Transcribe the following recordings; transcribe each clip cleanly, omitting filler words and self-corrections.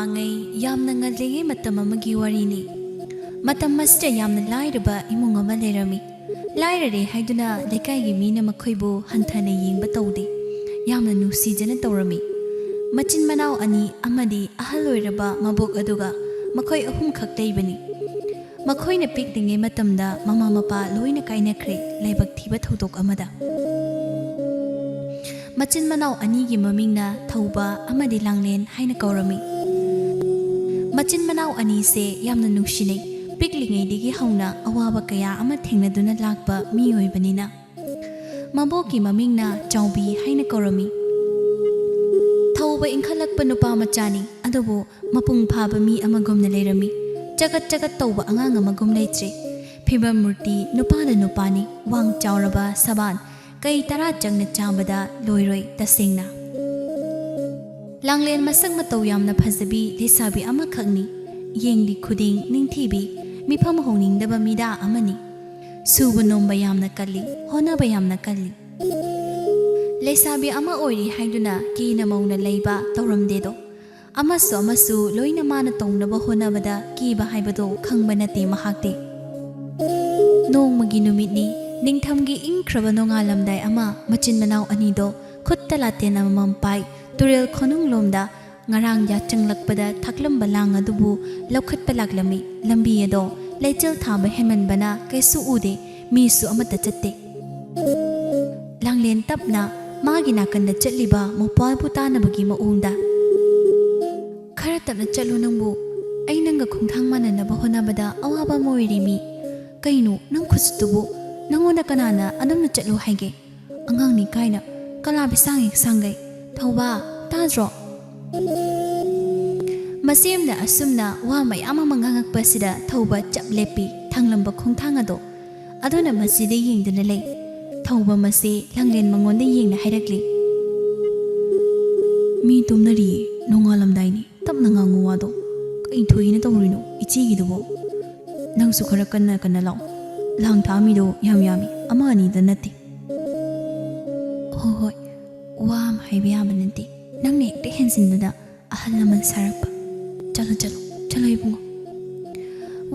ꯃꯃꯥꯡꯉꯩ ꯌꯥꯝꯅ ꯉꯜꯂꯤꯉꯩ ꯃꯇꯝ ꯑꯃꯒꯤ ꯋꯥꯔꯤꯅꯤ. ꯃꯇꯝ ꯑꯁꯤꯗ ꯌꯥꯝꯅ ꯂꯥꯏꯔꯕ ꯏꯃꯨꯡ ꯑꯃ ꯂꯩꯔꯝꯃꯤ. ꯂꯥꯏꯔꯔꯦ ꯍꯥꯏꯗꯨꯅ ꯂꯩꯀꯥꯏꯒꯤ ꯃꯤꯅ ꯃꯈꯣꯏꯕꯨ ꯍꯟꯊꯅ ꯌꯦꯡꯕ ꯇꯧꯗꯦ. ꯌꯥꯝꯅ ꯅꯨꯡꯁꯤꯖꯅ ꯇꯧꯔꯝꯃꯤ. ꯃꯆꯤꯟ ꯃꯅꯥꯎ ꯑꯅꯤ ꯑꯃꯗꯤ ꯑꯍꯜ ꯑꯣꯏꯔꯕ ꯃꯕꯣꯛ ꯑꯗꯨꯒ ꯃꯈꯣꯏ ꯑꯍꯨꯝꯈꯛ ꯂꯩꯕꯅꯤ. ꯃꯈꯣꯏꯅ ꯄꯤꯛꯂꯤꯉꯩ ꯃꯇꯝꯗ ꯃꯃꯥ ꯃꯄꯥ ꯂꯣꯏꯅ ꯀꯥꯏꯅꯈ꯭ꯔꯦ ꯂꯥꯏꯕꯛ ꯊꯤꯕ ꯊꯧꯗꯣꯛ ꯑꯃꯗ. ꯃꯆꯤꯟ ꯃꯅꯥꯎ ꯑꯅꯤꯒꯤ ꯃꯃꯤꯡꯅ ꯊꯧꯕ ꯑꯃꯗꯤ ꯂꯥꯡꯂꯦꯟ ꯍꯥꯏꯅ ꯀꯧꯔꯝꯃꯤ. ꯃꯆꯤꯟ ꯃꯅꯥꯎ ꯑꯅꯤꯁꯦ ꯌꯥꯝꯅ ꯅꯨꯡꯁꯤꯅꯩ. ꯄꯤꯛꯂꯤꯉꯩꯗꯒꯤ ꯍꯧꯅ ꯑꯋꯥꯕ ꯀꯌꯥ ꯑꯃ ꯊꯦꯡꯅꯗꯨꯅ ꯂꯥꯛꯄ ꯃꯤꯑꯣꯏꯕꯅꯤꯅ. ꯃꯕꯣꯛꯀꯤ ꯃꯃꯤꯡꯅ ꯆꯥꯎꯕꯤ ꯍꯥꯏꯅ ꯀꯧꯔꯝꯃꯤ. ꯊꯧꯕ ꯏꯟꯈꯠꯂꯛꯄ ꯅꯨꯄꯥ ꯃꯆꯥꯅꯤ. ꯑꯗꯨꯕꯨ ꯃꯄꯨꯡ ꯐꯥꯕ ꯃꯤ ꯑꯃꯒꯨꯝꯅ ꯂꯩꯔꯝꯃꯤ. ꯆꯒꯠ ꯆꯒꯠ ꯇꯧꯕ ꯑꯉꯥꯡ ꯑꯃꯒꯨꯝ ꯂꯩꯇ꯭ꯔꯦ. ꯐꯤꯕꯝ ꯃꯨꯔꯇꯤ ꯅꯨꯄꯥꯅ ꯅꯨꯄꯥꯅꯤ. ꯋꯥꯡ ꯆꯥꯎꯔꯕ ꯁꯕꯥꯟ ꯀꯩ 10 ꯆꯪꯅ ꯆꯥꯕꯗ ꯂꯣꯏꯔꯣꯏ ꯇꯁꯦꯡꯅ. ꯂꯥꯡꯂꯦꯟ ꯃꯁꯛ ꯃꯇꯧ ꯌꯥꯝꯅ ꯐꯖꯕꯤ ꯂꯩꯁꯥꯕꯤ ꯑꯃꯈꯛꯅꯤ. ꯌꯦꯡꯂꯤ ꯈꯨꯗꯤꯡ ꯅꯤꯡꯊꯤꯕꯤ ꯃꯤꯐꯝ ꯍꯣꯡꯅꯤꯡꯗꯕ ꯃꯤꯗꯥ ꯑꯃꯅꯤ. ꯁꯨꯕ ꯅꯣꯝꯕ ꯌꯥꯝꯅ ꯀꯜꯂꯤ. ꯍꯣꯠꯅꯕ ꯌꯥꯝꯅ ꯀꯜꯂꯤ. ꯂꯩꯁꯥꯕꯤ ꯑꯃ ꯑꯣꯏꯔꯤ ꯍꯥꯏꯗꯨꯅ ꯀꯤꯅ ꯃꯧꯅ ꯂꯩꯕ ꯇꯧꯔꯝꯗꯦꯗꯣ. ꯑꯃꯁꯨ ꯂꯣꯏꯅ ꯃꯥꯅ ꯇꯧꯅꯕ ꯍꯣꯠꯅꯕꯗ ꯀꯤꯕ ꯍꯥꯏꯕꯗꯣ ꯈꯪꯕ ꯅꯠꯇꯦ ꯃꯍꯥꯛꯇꯤ. ꯅꯣꯡꯃꯒꯤ ꯅꯨꯃꯤꯠꯅꯤ. ꯅꯤꯡꯊꯝꯒꯤ ꯏꯪꯈ꯭ꯔꯕ ꯅꯣꯡꯉꯥꯜꯂꯝꯗꯥꯏ ꯑꯃ ꯃꯆꯤꯟ ꯃꯅꯥꯎ ꯑꯅꯤꯗꯣ ꯈꯨꯠꯇ ꯂꯥꯇꯦꯟ ꯑꯃꯃꯝ ꯄꯥꯏ ꯇꯨꯔꯦꯜ ꯈꯣꯅꯨꯡꯂꯣꯝꯗ ꯉꯔꯥꯡ ꯌꯥꯆꯪꯂꯛꯄꯗ ꯊꯥꯛꯂꯝꯕ ꯂꯥꯡ ꯑꯗꯨꯕꯨ ꯂꯧꯈꯠꯄ ꯂꯥꯛꯂꯝꯃꯤ. ꯂꯝꯕꯤ ꯑꯗꯣ ꯂꯩꯆꯤꯜ ꯊꯥꯕ ꯍꯦꯟꯃꯟꯕꯅ ꯀꯩꯁꯨ ꯎꯗꯦ. ꯃꯤꯁꯨ ꯑꯃꯠꯇ ꯆꯠꯇꯦ. ꯂꯥꯡꯂꯦꯟ ꯇꯞꯅ ꯃꯥꯒꯤ ꯅꯥꯀꯟꯗ ꯆꯠꯂꯤꯕ ꯃꯧꯄ꯭ꯋꯥꯕꯨ ꯇꯥꯅꯕꯒꯤ ꯃꯑꯣꯡꯗ, "ꯈꯔ ꯇꯞꯅ ꯆꯠꯂꯨ ꯅꯪꯕꯨ. ꯑꯩ ꯅꯪꯒ ꯈꯣꯡꯊꯥꯡ ꯃꯥꯟꯅꯅꯕ ꯍꯣꯠꯅꯕꯗ ꯑꯋꯥꯕ ꯑꯃ ꯑꯣꯏꯔꯤꯃꯤ." "ꯀꯩꯅꯣ ꯅꯪ ꯈꯨꯠꯁꯨꯠꯇꯨꯕꯨ? ꯅꯪꯉꯣꯟꯗ ꯀꯅꯥꯅ ꯑꯗꯨꯝꯅ ꯆꯠꯂꯨ ꯍꯥꯏꯒꯦ? ꯑꯉꯥꯡꯅꯤ ꯀꯥꯏꯅ ꯀꯂꯥꯕꯤ ꯁꯥꯡꯉꯦ ꯁꯥꯡꯒꯩ. ꯊꯧꯕ ꯇꯥꯗ꯭ꯔꯣ?" ꯃꯁꯦꯝꯅ ꯑꯁꯨꯝꯅ ꯋꯥ ꯃꯌꯥꯝ ꯑꯃ ꯉꯥꯡꯉꯛꯄꯁꯤꯗ ꯊꯧꯕ ꯆꯞ ꯂꯦꯞꯄꯤ. ꯊꯪꯂꯝꯕ ꯈꯣꯡꯊꯥꯡ ꯑꯗꯨꯅ ꯃꯁꯤꯗ ꯌꯦꯡꯗꯨꯅ ꯂꯩ. ꯊꯧꯕ ꯃꯁꯤ ꯂꯥꯡꯂꯦꯟ ꯃꯉꯣꯟꯗ ꯌꯦꯡꯅ ꯍꯥꯏꯔꯛꯂꯤ, "ꯃꯤ ꯇꯨꯝꯅꯔꯤꯌꯦ. ꯅꯣꯡꯉꯥꯜꯂꯝꯗꯥꯏꯅꯤ. ꯇꯞꯅ ꯉꯥꯡꯉꯨ ꯋꯥꯗꯣ. ꯀꯩ ꯊꯣꯛꯏꯅ ꯇꯧꯔꯤꯅꯣ ꯏꯆꯦꯒꯤꯗꯨꯕꯣ? ꯅꯪꯁꯨ ꯈꯔ ꯀꯟꯅ ꯀꯟꯅ ꯂꯥꯎ. ꯂꯥꯡ ꯊꯥꯛꯑꯝꯃꯤꯗꯣ ꯌꯥꯝꯃꯤ. ꯑꯃ ꯑꯅꯤꯗ ꯅꯠꯇꯦ." "ꯍꯣꯏ. ꯋꯥ ꯑꯃ ꯍꯥꯏꯕ ꯌꯥꯕ ꯅꯠꯇꯦ. ꯅꯪꯅ ꯍꯦꯛꯇ ꯍꯦꯟꯖꯤꯟꯗꯨꯅ ꯑꯍꯜ ꯂꯃꯟ ꯁꯥꯔꯛꯄ. ꯆꯠꯂꯣ ꯏꯕꯨꯡꯉꯣ."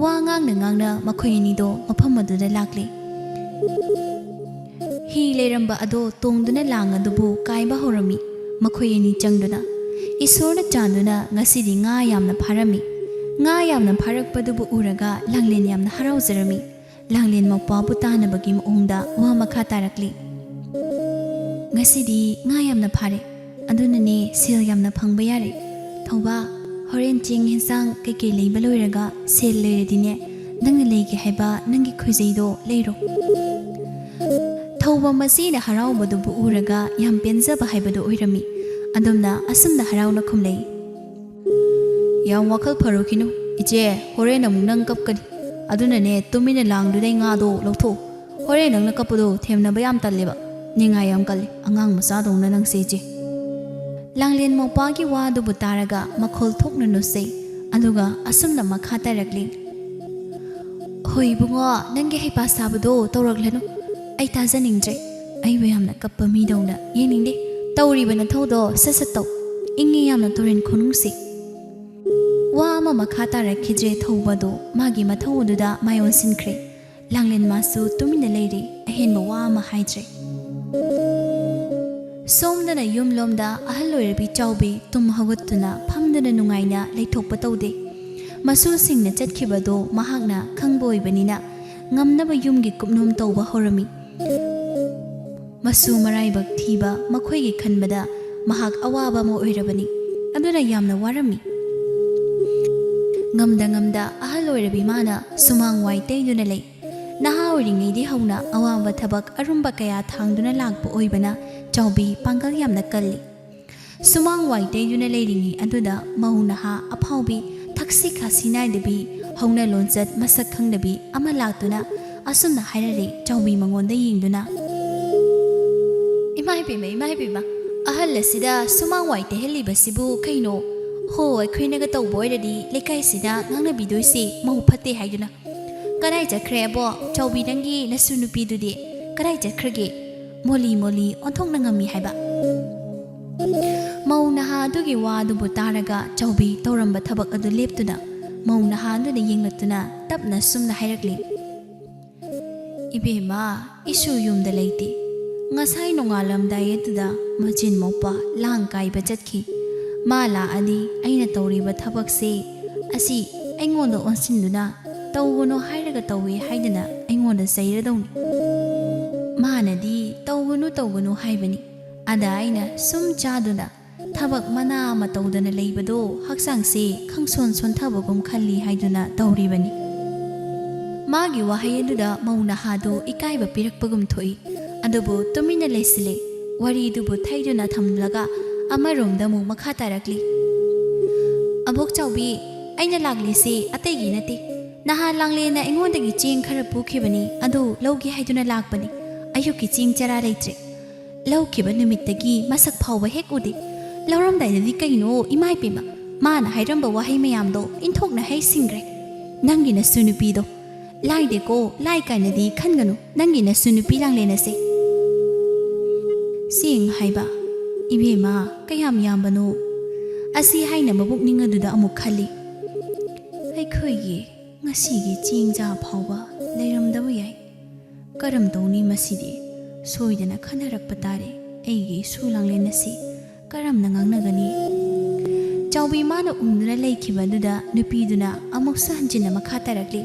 ꯋꯥ ꯉꯥꯡꯅ ꯃꯈꯣꯏ ꯑꯅꯤꯗꯣ ꯃꯐꯝ ꯑꯗꯨꯗ ꯂꯥꯛꯂꯤ. ꯍꯤ ꯂꯩꯔꯝꯕ ꯑꯗꯣ ꯇꯣꯡꯗꯨꯅ ꯂꯥꯡ ꯑꯗꯨꯕꯨ ꯀꯥꯏꯕ ꯍꯧꯔꯝꯃꯤ. ꯃꯈꯣꯏ ꯑꯅꯤ ꯆꯪꯗꯨꯅ ꯏꯁꯣꯔꯅ ꯆꯥꯟꯗꯨꯅ ꯉꯁꯤꯗꯤ ꯉꯥ ꯌꯥꯝꯅ ꯐꯥꯔꯝꯃꯤ. ꯉꯥ ꯌꯥꯝꯅ ꯐꯥꯔꯛꯄꯗꯨꯕꯨ ꯎꯔꯒ ꯂꯥꯡꯂꯦꯟ ꯌꯥꯝꯅ ꯍꯔꯥꯎꯖꯔꯝꯃꯤ. ꯂꯥꯡꯂꯦꯟ ꯃꯧꯄ꯭ꯋꯥꯕꯨ ꯇꯥꯅꯕꯒꯤ ꯃꯑꯣꯡꯗ ꯋꯥ ꯃꯈꯥ ꯇꯥꯔꯛꯂꯤ. "ꯉꯁꯤꯗꯤ ꯉꯥ ꯌꯥꯝꯅ ꯐꯥꯔꯦ. ꯑꯗꯨꯅꯅꯦ ꯁꯦꯜ ꯌꯥꯝꯅ ꯐꯪꯕ ꯌꯥꯔꯦ. ꯊꯧꯕ, ꯍꯣꯔꯦꯟ ꯆꯦꯡ ꯍꯦꯟꯁꯥꯡ ꯀꯩꯀꯩ ꯂꯩꯕ ꯂꯣꯏꯔꯒ ꯁꯦꯜ ꯂꯩꯔꯗꯤꯅꯦ ꯅꯪꯅ ꯂꯩꯒꯦ ꯍꯥꯏꯕ ꯅꯪꯒꯤ ꯈꯣꯏꯖꯩꯗꯣ ꯂꯩꯔꯣ." ꯊꯧꯕ ꯃꯁꯤꯅ ꯍꯔꯥꯎꯕꯗꯨꯕꯨ ꯎꯔꯒ ꯌꯥꯝ ꯄꯦꯟꯖꯕ ꯍꯥꯏꯕꯗꯨ ꯑꯣꯏꯔꯝꯃꯤ. ꯑꯗꯨꯝꯅ ꯑꯁꯨꯝꯅ ꯍꯔꯥꯎꯅ ꯈꯨꯝꯂꯛꯏ, "ꯌꯥꯝ ꯋꯥꯈꯜ ꯐꯔꯨꯈꯤꯅꯨ ꯏꯆꯦ. ꯍꯣꯔꯦꯟ ꯑꯃꯨꯛ ꯅꯪ ꯀꯞꯀꯅꯤ. ꯑꯗꯨꯅꯅꯦ ꯇꯨꯃꯤꯟꯅ ꯂꯥꯡꯗꯨꯗꯩ ꯉꯥꯗꯣ ꯂꯧꯊꯣꯛꯎ. ꯍꯣꯔꯦꯟ ꯅꯪꯅ ꯀꯞꯄꯗꯣ ꯊꯦꯝꯅꯕ ꯌꯥꯝ ꯇꯜꯂꯦꯕ. ꯅꯤꯡꯉꯥꯏ ꯌꯥꯝ ꯀꯜꯂꯤ. ꯑꯉꯥꯡ ꯃꯆꯥꯗꯧꯅ ꯅꯪꯁꯦ ꯏꯆꯦ." ꯂꯥꯡꯂꯦꯟ ꯃꯧꯄ꯭ꯋꯥꯒꯤ ꯋꯥꯗꯨꯕꯨ ꯇꯥꯔꯒ ꯃꯈꯣꯜ ꯊꯣꯛꯅ ꯅꯣꯛꯆꯩ. ꯑꯗꯨꯒ ꯑꯁꯨꯝꯅ ꯃꯈꯥ ꯇꯥꯔꯛꯂꯤ, "ꯍꯣꯏ ꯏꯕꯨꯡꯉꯣ, ꯅꯪꯒꯤ ꯍꯩꯄꯥ ꯁꯥꯕꯗꯣ ꯇꯧꯔꯛꯂꯅꯨ. ꯑꯩ ꯇꯥꯖꯅꯤꯡꯗ꯭ꯔꯦ. ꯑꯩꯕꯨ ꯌꯥꯝꯅ ꯀꯞꯄ ꯃꯤꯗꯧꯅ ꯌꯦꯡꯅꯤꯡꯗꯦ. ꯇꯧꯔꯤꯕ ꯅꯊꯧꯗꯣ ꯁꯠ ꯇꯧ. ꯏꯪꯉꯤ ꯌꯥꯝꯅ ꯇꯨꯔꯦꯟ ꯈꯣꯅꯨꯡꯁꯤ." ꯋꯥ ꯑꯃ ꯃꯈꯥ ꯇꯥꯔꯛꯈꯤꯗ꯭ꯔꯦ ꯊꯧꯕꯗꯣ ꯃꯥꯒꯤ ꯃꯊꯧ ꯑꯗꯨꯗ ꯃꯥꯏ ꯑꯣꯟꯁꯤꯟꯈ꯭ꯔꯦ. ꯂꯥꯡꯂꯦꯟ ꯃꯥꯁꯨ ꯇꯨꯃꯤꯟꯅ ꯂꯩꯔꯤ. ꯑꯍꯦꯟꯕ ꯋꯥ ꯑꯃ ꯍꯥꯏꯗ꯭ꯔꯦ. ꯁꯣꯝꯗꯅ ꯌꯨꯝꯂꯣꯝꯗ ꯑꯍꯜ ꯑꯣꯏꯔꯕꯤ ꯆꯥꯎꯕꯤ ꯇꯨꯝ ꯍꯧꯒꯠꯇꯨꯅ ꯐꯝꯗꯨꯅ ꯅꯨꯡꯉꯥꯏꯅ ꯂꯩꯊꯣꯛꯄ ꯇꯧꯗꯦ. ꯃꯁꯨꯁꯤꯡꯅ ꯆꯠꯈꯤꯕꯗꯣ ꯃꯍꯥꯛꯅ ꯈꯪꯕ ꯑꯣꯏꯕꯅꯤꯅ ꯉꯝꯅꯕ ꯌꯨꯝꯒꯤ ꯀꯨꯞꯅꯣꯝ ꯇꯧꯕ ꯍꯧꯔꯝꯃꯤ. ꯃꯁꯨ ꯃꯔꯥꯏꯕꯛ ꯊꯤꯕ ꯃꯈꯣꯏꯒꯤ ꯈꯟꯕꯗ ꯃꯍꯥꯛ ꯑꯋꯥꯕ ꯑꯃ ꯑꯣꯏꯔꯕꯅꯤ. ꯑꯗꯨꯅ ꯌꯥꯝꯅ ꯋꯥꯔꯝꯃꯤ. ꯉꯝꯗ ꯑꯍꯜ ꯑꯣꯏꯔꯕꯤ ꯃꯥꯅ ꯁꯨꯃꯥꯡ ꯋꯥꯏ ꯇꯩꯗꯨꯅ ꯂꯩ. ꯅꯍꯥ ꯑꯣꯏꯔꯤꯉꯩꯗꯤ ꯍꯧꯅ ꯑꯋꯥꯕ ꯊꯕꯛ ꯑꯔꯨꯝꯕ ꯀꯌా ꯊꯥꯡꯗꯨꯅ ꯂꯥꯛꯄ ꯑꯣꯏꯕꯅ ꯆꯥꯎꯕꯤ ꯄꯥꯡꯒꯜ ꯌꯥꯝꯅ ꯀꯜꯂꯤ. ꯁꯨꯃꯥꯡ ꯋꯥꯏ ꯇꯩꯗꯨꯅ ꯂꯩꯔꯤꯉꯩ ꯑꯗꯨꯗ ꯃꯧ ꯅꯍꯥ ꯑꯐꯥꯎꯕꯤ ꯊꯛꯁꯤ ꯈꯥꯁꯤ ꯅꯥꯏꯗꯕꯤ ꯍꯧꯅ ꯂꯣꯟꯆꯠ ꯃꯁꯛ ꯈꯪꯗꯕꯤ ꯑꯃ ꯂꯥꯛꯇꯨꯅ ꯑꯁꯨꯝꯅ ꯍꯥꯏꯔꯔꯦ ꯆꯥꯎꯕꯤ ꯃꯉꯣꯟꯗ ꯌꯦꯡꯗꯨꯅ, "ꯏꯃꯥ ꯏꯄꯦꯝꯃ, ꯑꯍꯜ ꯑꯁꯤꯗ ꯁꯨꯃꯥꯡ ꯋꯥꯏ ꯇꯩꯍꯜꯂꯤꯕꯁꯤꯕꯨ ꯀꯩꯅꯣ? ꯍꯣ ꯑꯩꯈꯣꯏꯅꯒ ꯇꯧꯕ ꯑꯣꯏꯔꯗꯤ ꯂꯩꯀꯥꯏꯁꯤꯗ ꯉꯥꯡꯅꯕꯤꯗꯣꯏꯁꯤ ꯃꯧ ꯐꯠꯇꯦ ꯍꯥꯏꯗꯨꯅ꯫ ꯀꯗꯥꯏ ꯆꯠꯈ꯭ꯔꯦ ꯑꯕꯣ? ꯆꯥꯎꯕꯤ ꯅꯪꯒꯤ ꯅꯁꯨ ꯅꯨꯄꯤꯗꯨꯗꯤ ꯀꯗꯥꯏ ꯆꯠꯈ꯭ꯔꯒꯦ? ꯃꯣꯂꯤ ꯑꯣꯟꯊꯣꯛꯅ ꯉꯝꯃꯤ ꯍꯥꯏꯕ." ꯃꯧ ꯅꯍꯥ ꯑꯗꯨꯒꯤ ꯋꯥ ꯑꯗꯨꯕꯨ ꯇꯥꯔꯒ ꯆꯥꯎꯕꯤ ꯇꯧꯔꯝꯕ ꯊꯕꯛ ꯑꯗꯨ ꯂꯦꯞꯇꯨꯅ ꯃꯧ ꯅꯍꯥ ꯑꯗꯨꯅ ꯌꯦꯡꯂꯛꯇꯨꯅ ꯇꯞꯅ ꯁꯨꯝꯅ ꯍꯥꯏꯔꯛꯂꯤ, "ꯏꯕꯦꯝꯃ, ꯏꯁꯨ ꯌꯨꯝꯗ ꯂꯩꯇꯦ. ꯉꯁꯥꯏ ꯅꯣꯡꯉꯥꯜꯂꯝꯗꯥꯏ ꯑꯗꯨꯗ ꯃꯆꯤꯟ ꯃꯧꯄꯥ ꯂꯥꯡ ꯀꯥꯏꯕ ꯆꯠꯈꯤ. ꯃꯥ ꯂꯥꯛꯑꯗꯤ ꯑꯩꯅ ꯇꯧꯔꯤꯕ ꯊꯕꯛꯁꯦ ꯑꯁꯤ ꯑꯩꯉꯣꯟꯗ ꯑꯣꯟꯁꯤꯟꯗꯨꯅ ꯇꯧꯒꯅꯨ ꯍꯥꯏꯔꯒ ꯇꯧꯋꯦ ꯍꯥꯏꯗꯅ ꯑꯩꯉꯣꯟꯗ ꯆꯩꯔꯗꯧꯅꯤ. ꯃꯥꯅꯗꯤ ꯇꯧꯒꯅꯨ ꯍꯥꯏꯕꯅꯤ. ꯑꯗ ꯑꯩꯅ ꯁꯨꯝ ꯆꯥꯗꯨꯅ ꯊꯕꯛ ꯃꯅꯥ ꯑꯃ ꯇꯧꯗꯅ ꯂꯩꯕꯗꯣ ꯍꯛꯆꯥꯡꯁꯦ ꯈꯪꯁꯣꯟ ꯁꯣꯟꯊꯕꯒꯨꯝ ꯈꯜꯂꯤ ꯍꯥꯏꯗꯨꯅ ꯇꯧꯔꯤꯕꯅꯤ." ꯃꯥꯒꯤ ꯋꯥꯍꯩ ꯑꯗꯨꯗ ꯃꯧ ꯅꯍꯥꯗꯨ ꯏꯀꯥꯏꯕ ꯄꯤꯔꯛꯄꯒꯨꯝ ꯊꯣꯛꯏ. ꯑꯗꯨꯕꯨ ꯇꯨꯃꯤꯟꯅ ꯂꯩꯁꯤꯜꯂꯦ. ꯋꯥꯔꯤꯗꯨꯕꯨ ꯊꯩꯗꯨꯅ ꯊꯝꯂꯒ ꯑꯃꯔꯣꯝꯗ ꯑꯃꯨꯛ ꯃꯈꯥ ꯇꯥꯔꯛꯂꯤ, "ꯑꯕꯣꯛ ꯆꯥꯎꯕꯤ, ꯑꯩꯅ ꯂꯥꯛꯂꯤꯁꯦ ꯑꯇꯩꯒꯤ ꯅꯠꯇꯦ. ꯅꯍꯥꯟ ꯂꯥꯡꯂꯦꯟꯅ ꯑꯩꯉꯣꯟꯗꯒꯤ ꯆꯦꯡ ꯈꯔ ꯄꯨꯈꯤꯕꯅꯤ. ꯑꯗꯨ ꯂꯧꯒꯦ ꯍꯥꯏꯗꯨꯅ ꯂꯥꯛꯄꯅꯤ. ꯑꯌꯨꯛꯀꯤ ꯆꯦꯡ ꯆꯔꯥ ꯂꯩꯇ꯭ꯔꯦ. ꯂꯧꯈꯤꯕ ꯅꯨꯃꯤꯠꯇꯒꯤ ꯃꯁꯛ ꯐꯥꯎꯕ ꯍꯦꯛ ꯎꯗꯦ. ꯂꯧꯔꯝꯗꯥꯏꯗꯗꯤ ꯀꯩꯅꯣ ꯏꯃꯥꯏꯄꯦꯝꯃ, ꯃꯥꯅ ꯍꯥꯏꯔꯝꯕ ꯋꯥꯍꯩ ꯃꯌꯥꯝꯗꯣ ꯏꯟꯊꯣꯛꯅ ꯍꯩꯁꯤꯡꯈ꯭ꯔꯦ. ꯅꯪꯒꯤ ꯅꯁꯨ ꯅꯨꯄꯤꯗꯣ ꯂꯥꯏꯗꯦꯀꯣ, ꯂꯥꯏ ꯀꯥꯏꯅꯗꯤ ꯈꯟꯒꯅꯨ. ꯅꯪꯒꯤ ꯅꯁꯨ ꯅꯨꯄꯤ ꯂꯥꯡꯂꯦꯟ ꯑꯁꯦ ꯆꯦꯡ ꯍꯥꯏꯕ, ꯏꯕꯦꯝꯃ ꯀꯌꯥꯝ ꯌꯥꯝꯕꯅꯣ?" ꯑꯁꯤ ꯍꯥꯏꯅ ꯃꯄꯨꯛꯅꯤꯡ ꯑꯗꯨꯗ ꯑꯃꯨꯛ ꯈꯜꯂꯤ, "ꯑꯩꯈꯣꯏꯒꯤ ꯉꯁꯤꯒꯤ ꯆꯦꯡ ꯆꯥ ꯐꯥꯎꯕ ꯂꯩꯔꯝꯗꯕ ꯌꯥꯏ. ꯀꯔꯝ ꯇꯧꯅꯤ ꯃꯁꯤꯗꯤ? ꯁꯣꯏꯗꯅ ꯈꯟꯅꯔꯛꯄ ꯇꯥꯔꯦ. ꯑꯩꯒꯤ ꯏꯁꯨ ꯂꯥꯡꯂꯦꯟ ꯑꯁꯤ ꯀꯔꯝꯅ ꯉꯥꯡꯅꯒꯅꯤ?" ꯆꯥꯎꯕꯤ ꯃꯥꯅ ꯎꯡꯗꯨꯅ ꯂꯩꯈꯤꯕ ꯑꯗꯨꯗ ꯅꯨꯄꯤꯗꯨꯅ ꯑꯃꯨꯛꯁꯨ ꯍꯟꯖꯤꯟꯅ ꯃꯈꯥ ꯇꯥꯔꯛꯂꯤ,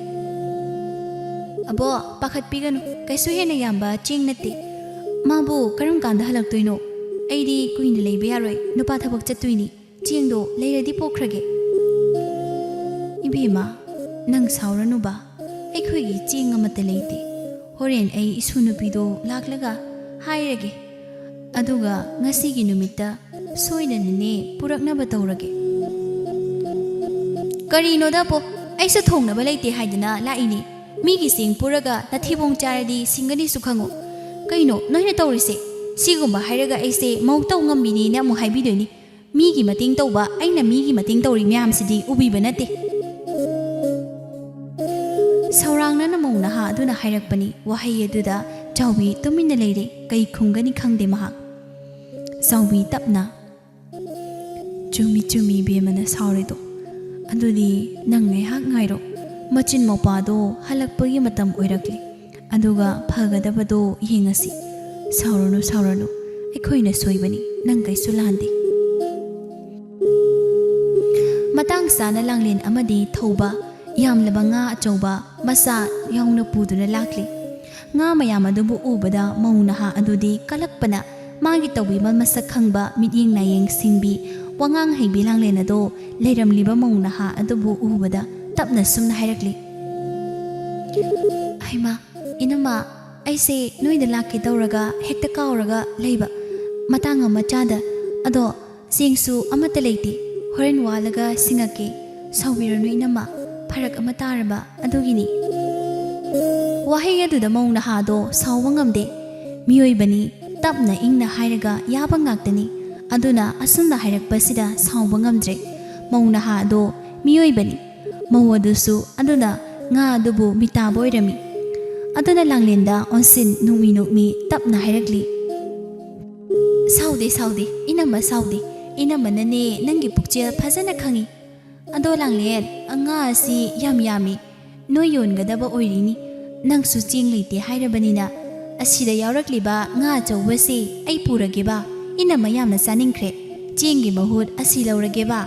"ꯑꯕꯣ, ꯄꯥꯈꯠꯄꯤꯒꯅꯨ. ꯀꯩꯁꯨ ꯍꯦꯟꯅ ꯌꯥꯝꯕ ꯆꯦꯡ ꯅꯠꯇꯦ. ꯃꯥꯕꯨ ꯀꯔꯝ ꯀꯥꯟꯗ ꯍꯜꯂꯛꯇꯣꯏꯅꯣ? ꯑꯩꯗꯤ ꯀꯨꯏꯅ ꯂꯩꯕ ꯌꯥꯔꯣꯏ. ꯅꯨꯄꯥ ꯊꯕꯛ ꯆꯠꯇꯣꯏꯅꯤ. ꯆꯦꯡꯗꯣ ꯂꯩꯔꯗꯤ ꯄꯣꯛꯈ꯭ꯔꯒꯦ." "ꯏꯕꯦꯝꯃ, ꯅꯪ ꯁꯥꯎꯔꯅꯨꯕ. ꯑꯩꯈꯣꯏꯒꯤ ꯆꯦꯡ ꯑꯃꯠꯇ ꯂꯩꯇꯦ. ꯍꯣꯔꯦꯟ ꯑꯩ ꯏꯁꯨ ꯅꯨꯄꯤꯗꯣ ꯂꯥꯛꯂꯒ ꯍꯥꯏꯔꯒꯦ. ꯑꯗꯨꯒ ꯉꯁꯤꯒꯤ ꯅꯨꯃꯤꯠꯇ ꯁꯣꯏꯗꯅꯅꯦ ꯄꯨꯔꯛꯅꯕ ꯇꯧꯔꯒꯦ." "ꯀꯔꯤꯅꯣꯗ ꯄꯣ, ꯑꯩꯁꯨ ꯊꯣꯡꯅꯕ ꯂꯩꯇꯦ ꯍꯥꯏꯗꯅ ꯂꯥꯛꯏꯅꯤ. ꯃꯤꯒꯤ ꯆꯦꯡ ꯄꯨꯔꯒ ꯅꯊꯤꯕꯣꯡ ꯆꯥꯔꯗꯤ ꯁꯤꯡꯒꯅꯤꯁꯨ ꯈꯪꯉꯨ. ꯀꯩꯅꯣ ꯅꯣꯏꯅ ꯇꯧꯔꯤꯁꯦ? ꯁꯤꯒꯨꯝꯕ ꯍꯥꯏꯔꯒ ꯑꯩꯁꯦ ꯃꯧꯇꯧ ꯉꯝꯃꯤꯅꯦꯅ ꯑꯃꯨꯛ ꯍꯥꯏꯕꯤꯗꯣꯏꯅꯤ. ꯃꯤꯒꯤ ꯃꯇꯦꯡ ꯇꯧꯕ ꯑꯩꯅ ꯃꯤꯒꯤ ꯃꯇꯦꯡ ꯇꯧꯔꯤ ꯃꯌꯥꯝꯁꯤꯗꯤ ꯎꯕꯤꯕ ꯅꯠꯇꯦ." ꯁꯧꯔꯥꯡꯅꯅ ꯃꯧ ꯅꯍꯥ ꯑꯗꯨꯅ ꯍꯥꯏꯔꯛꯄꯅꯤ. ꯋꯥꯍꯩ ꯑꯗꯨꯗ ꯆꯥꯎꯕꯤ ꯇꯨꯃꯤꯟꯅ ꯂꯩꯔꯦ. ꯀꯩ ꯈꯨꯝꯒꯅꯤ ꯈꯪꯗꯦ ꯃꯍꯥꯛ. ꯆꯥꯎꯕꯤ ꯇꯞꯅ, "ꯆꯨꯝꯃꯤ ꯏꯕꯦꯝꯃꯅ ꯁꯥꯎꯔꯤꯗꯣ. ꯑꯗꯨꯗꯤ ꯅꯪ ꯉꯥꯏꯍꯥꯛ ꯉꯥꯏꯔꯣ. ꯃꯆꯤꯟ ꯃꯧꯄꯥꯗꯣ ꯍꯜꯂꯛꯄꯒꯤ ꯃꯇꯝ ꯑꯣꯏꯔꯛꯂꯤ. ꯑꯗꯨꯒ ꯐꯒꯗꯕꯗꯣ ꯌꯦꯡꯉꯁꯤ. ꯁꯥꯎꯔꯅꯨ. ꯑꯩꯈꯣꯏꯅ ꯁꯣꯏꯕꯅꯤ. ꯅꯪ ꯀꯩꯁꯨ ꯂꯥꯟꯗꯦ." ꯃꯇꯥꯡ ꯆꯥꯅ ꯂꯥꯡꯂꯦꯟ ꯑꯃꯗꯤ ꯊꯧꯕ ꯌꯥꯝꯂꯕ ꯉꯥ ꯑꯆꯧꯕ ꯃꯆꯥ ꯌꯥꯎꯅ ꯄꯨꯗꯨꯅ ꯂꯥꯛꯂꯤ. ꯉꯥ ꯃꯌꯥꯝ ꯑꯗꯨꯕꯨ ꯎꯕꯗ ꯃꯧ ꯅꯍꯥ ꯑꯗꯨꯗꯤ ꯀꯜꯂꯛꯄꯅ ꯃꯥꯒꯤ ꯇꯧꯕꯤꯕ ꯃꯁꯛ ꯈꯪꯕ ꯃꯤꯠꯌꯦꯡ ꯅꯥꯌꯦꯡ ꯁꯤꯡꯕꯤ ꯋꯥꯉꯥꯡ ꯍꯩꯕꯤ ꯂꯥꯡꯂꯦꯟ ꯑꯗꯣ ꯂꯩꯔꯝꯂꯤꯕ ꯃꯧ ꯅꯍꯥ ꯑꯗꯨꯕꯨ ꯎꯕꯗ ꯇꯞꯅ ꯁꯨꯝꯅ ꯍꯥꯏꯔꯛꯂꯤ, "ꯍꯩꯃꯥ, ꯏꯅꯝꯃ, ꯑꯩꯁꯦ ꯅꯣꯏꯗ ꯂꯥꯛꯀꯦ ꯇꯧꯔꯒ ꯍꯦꯛꯇ ꯀꯥꯎꯔꯒ ꯂꯩꯕ ꯃꯇꯥꯡ ꯑꯃ ꯆꯥꯗ. ꯑꯗꯣ ꯆꯦꯡꯁꯨ ꯑꯃꯠꯇ ꯂꯩꯇꯦ. ꯍꯣꯔꯦꯟ ꯋꯥꯜꯂꯒ ꯁꯤꯡꯉꯛꯀꯦ. ꯁꯥꯎꯕꯤꯔꯅꯨ ꯏꯅꯝꯃ, ꯐꯔꯛ ꯑꯃ ꯇꯥꯔꯕ ꯑꯗꯨꯒꯤꯅꯤ." ꯋꯥꯍꯩ ꯑꯗꯨꯗ ꯃꯧ ꯅꯍꯥꯗꯣ ꯁꯥꯎꯕ ꯉꯝꯗꯦ. ꯃꯤꯑꯣꯏꯕꯅꯤ, ꯇꯞꯅ ꯏꯪꯅ ꯍꯥꯏꯔꯒ ꯌꯥꯕ ꯉꯥꯛꯇꯅꯤ. ꯑꯗꯨꯅ ꯑꯁꯨꯝꯅ ꯍꯥꯏꯔꯛꯄꯁꯤꯗ ꯁꯥꯎꯕ ꯉꯝꯗ꯭ꯔꯦ. ꯃꯧ ꯅꯍꯥ ꯑꯗꯣ ꯃꯤꯑꯣꯏꯕꯅꯤ. ꯃꯧ ꯑꯗꯨꯁꯨ ꯑꯗꯨꯅ ꯉꯥ ꯑꯗꯨꯕꯨ ꯃꯤꯇꯥꯕ ꯑꯣꯏꯔꯝꯃꯤ. ꯑꯗꯨꯅ ꯂꯥꯡꯂꯦꯟꯗ ꯑꯣꯟꯁꯤꯟ ꯅꯣꯛꯃꯤ ꯇꯞꯅ ꯍꯥꯏꯔꯛꯂꯤ, ꯁꯥꯎꯗꯦ, ꯏꯅꯝꯃ ꯁꯥꯎꯗꯦ. ꯏꯅꯝꯃꯅꯅꯦ ꯅꯪꯒꯤ ꯄꯨꯛꯆꯦꯜ ꯐꯖꯅ ꯈꯪꯉꯤ. ꯑꯗꯣ ꯂꯥꯡꯂꯦꯟ, ꯉꯥ ꯑꯁꯤ ꯌꯥꯝ ꯌꯥꯝꯃꯤ. ꯅꯣꯏ ꯌꯣꯟꯒꯗꯕ ꯑꯣꯏꯔꯤꯅꯤ. ꯅꯪꯁꯨ ꯆꯦꯡ ꯂꯩꯇꯦ ꯍꯥꯏꯔꯕꯅꯤꯅ ꯑꯁꯤꯗ ꯌꯥꯎꯔꯛꯂꯤꯕ ꯉꯥ ꯑꯆꯧꯕꯁꯦ ꯑꯩ ꯄꯨꯔꯒꯦꯕ. ꯏꯅꯝꯃ ꯌꯥꯝꯅ ꯆꯥꯅꯤꯡꯈ꯭ꯔꯦ. ꯆꯦꯡꯒꯤ ꯃꯍꯨꯠ ꯑꯁꯤ ꯂꯧꯔꯒꯦꯕ."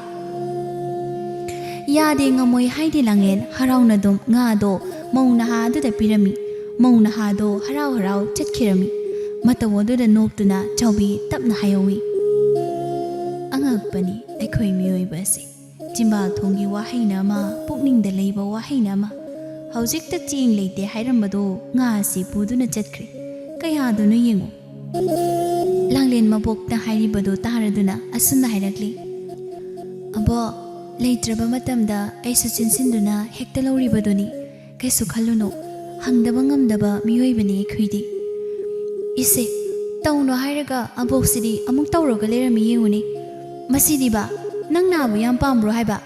ꯌꯥꯗꯦ, ꯉꯝꯃꯣꯏ ꯍꯥꯏꯗꯦ ꯂꯥꯡꯂꯦꯟ. ꯍꯔꯥꯎꯅ ꯑꯗꯨꯝ ꯉꯥꯗꯣ ꯃꯧ ꯅꯍꯥ ꯑꯗꯨꯗ ꯄꯤꯔꯝꯃꯤ. ꯃꯧ ꯅꯍꯥꯗꯣ ꯍꯔꯥꯎ ꯆꯠꯈꯤꯔꯝꯃꯤ. ꯃꯇꯧ ꯑꯗꯨꯗ ꯅꯣꯛꯇꯨꯅ ꯆꯥꯎꯕꯤ ꯇꯞꯅ ꯍꯥꯏꯍꯧꯋꯤ, "ꯑꯉꯛꯄꯅꯤ ꯑꯩꯈꯣꯏ ꯃꯤꯑꯣꯏꯕ ꯑꯁꯤ. ꯆꯤꯝꯕꯥꯜ ꯊꯣꯡꯒꯤ ꯋꯥꯍꯩꯅ ꯑꯃ, ꯄꯨꯛꯅꯤꯡꯗ ꯂꯩꯕ ꯋꯥꯍꯩꯅ ꯑꯃ. ꯍꯧꯖꯤꯛꯇ ꯆꯦꯡ ꯂꯩꯇꯦ ꯍꯥꯏꯔꯝꯕꯗꯣ ꯉꯥ ꯑꯁꯤ ꯄꯨꯗꯨꯅ ꯆꯠꯈ꯭ꯔꯦ. ꯀꯌꯥꯗꯨꯅꯣ ꯌꯦꯡꯉꯨ." ꯂꯥꯡꯂꯦꯟ ꯃꯕꯣꯛꯅ ꯍꯥꯏꯔꯤꯕꯗꯣ ꯇꯥꯔꯗꯨꯅ ꯑꯁꯨꯝꯅ ꯍꯥꯏꯔꯛꯂꯤ, "ꯑꯕꯣ, ꯂꯩꯇ꯭ꯔꯕ ꯃꯇꯝꯗ ꯑꯩꯁꯨ ꯆꯤꯟꯁꯤꯟꯗꯨꯅ ꯍꯦꯛꯇ ꯂꯧꯔꯤꯕꯗꯨꯅꯤ. ꯀꯩꯁꯨ ꯈꯜꯂꯨꯅꯨ. ꯍꯪꯗꯕ ꯉꯝꯗꯕ ꯃꯤꯑꯣꯏꯕꯅꯤ ꯑꯩꯈꯣꯏꯗꯤ." "ꯏꯁꯦ, ꯇꯧꯅꯣ ꯍꯥꯏꯔꯒ ꯑꯕꯣꯛꯁꯤꯗꯤ ꯑꯃꯨꯛ ꯇꯧꯔꯒ ꯂꯩꯔꯝꯃꯤ ꯌꯦꯡꯉꯨꯅꯦ. ꯃꯁꯤꯗꯤꯕ, ꯅꯪ ꯅꯥꯕ ꯌꯥꯝ ꯄꯥꯝꯕ꯭ꯔꯣ ꯍꯥꯏꯕ?"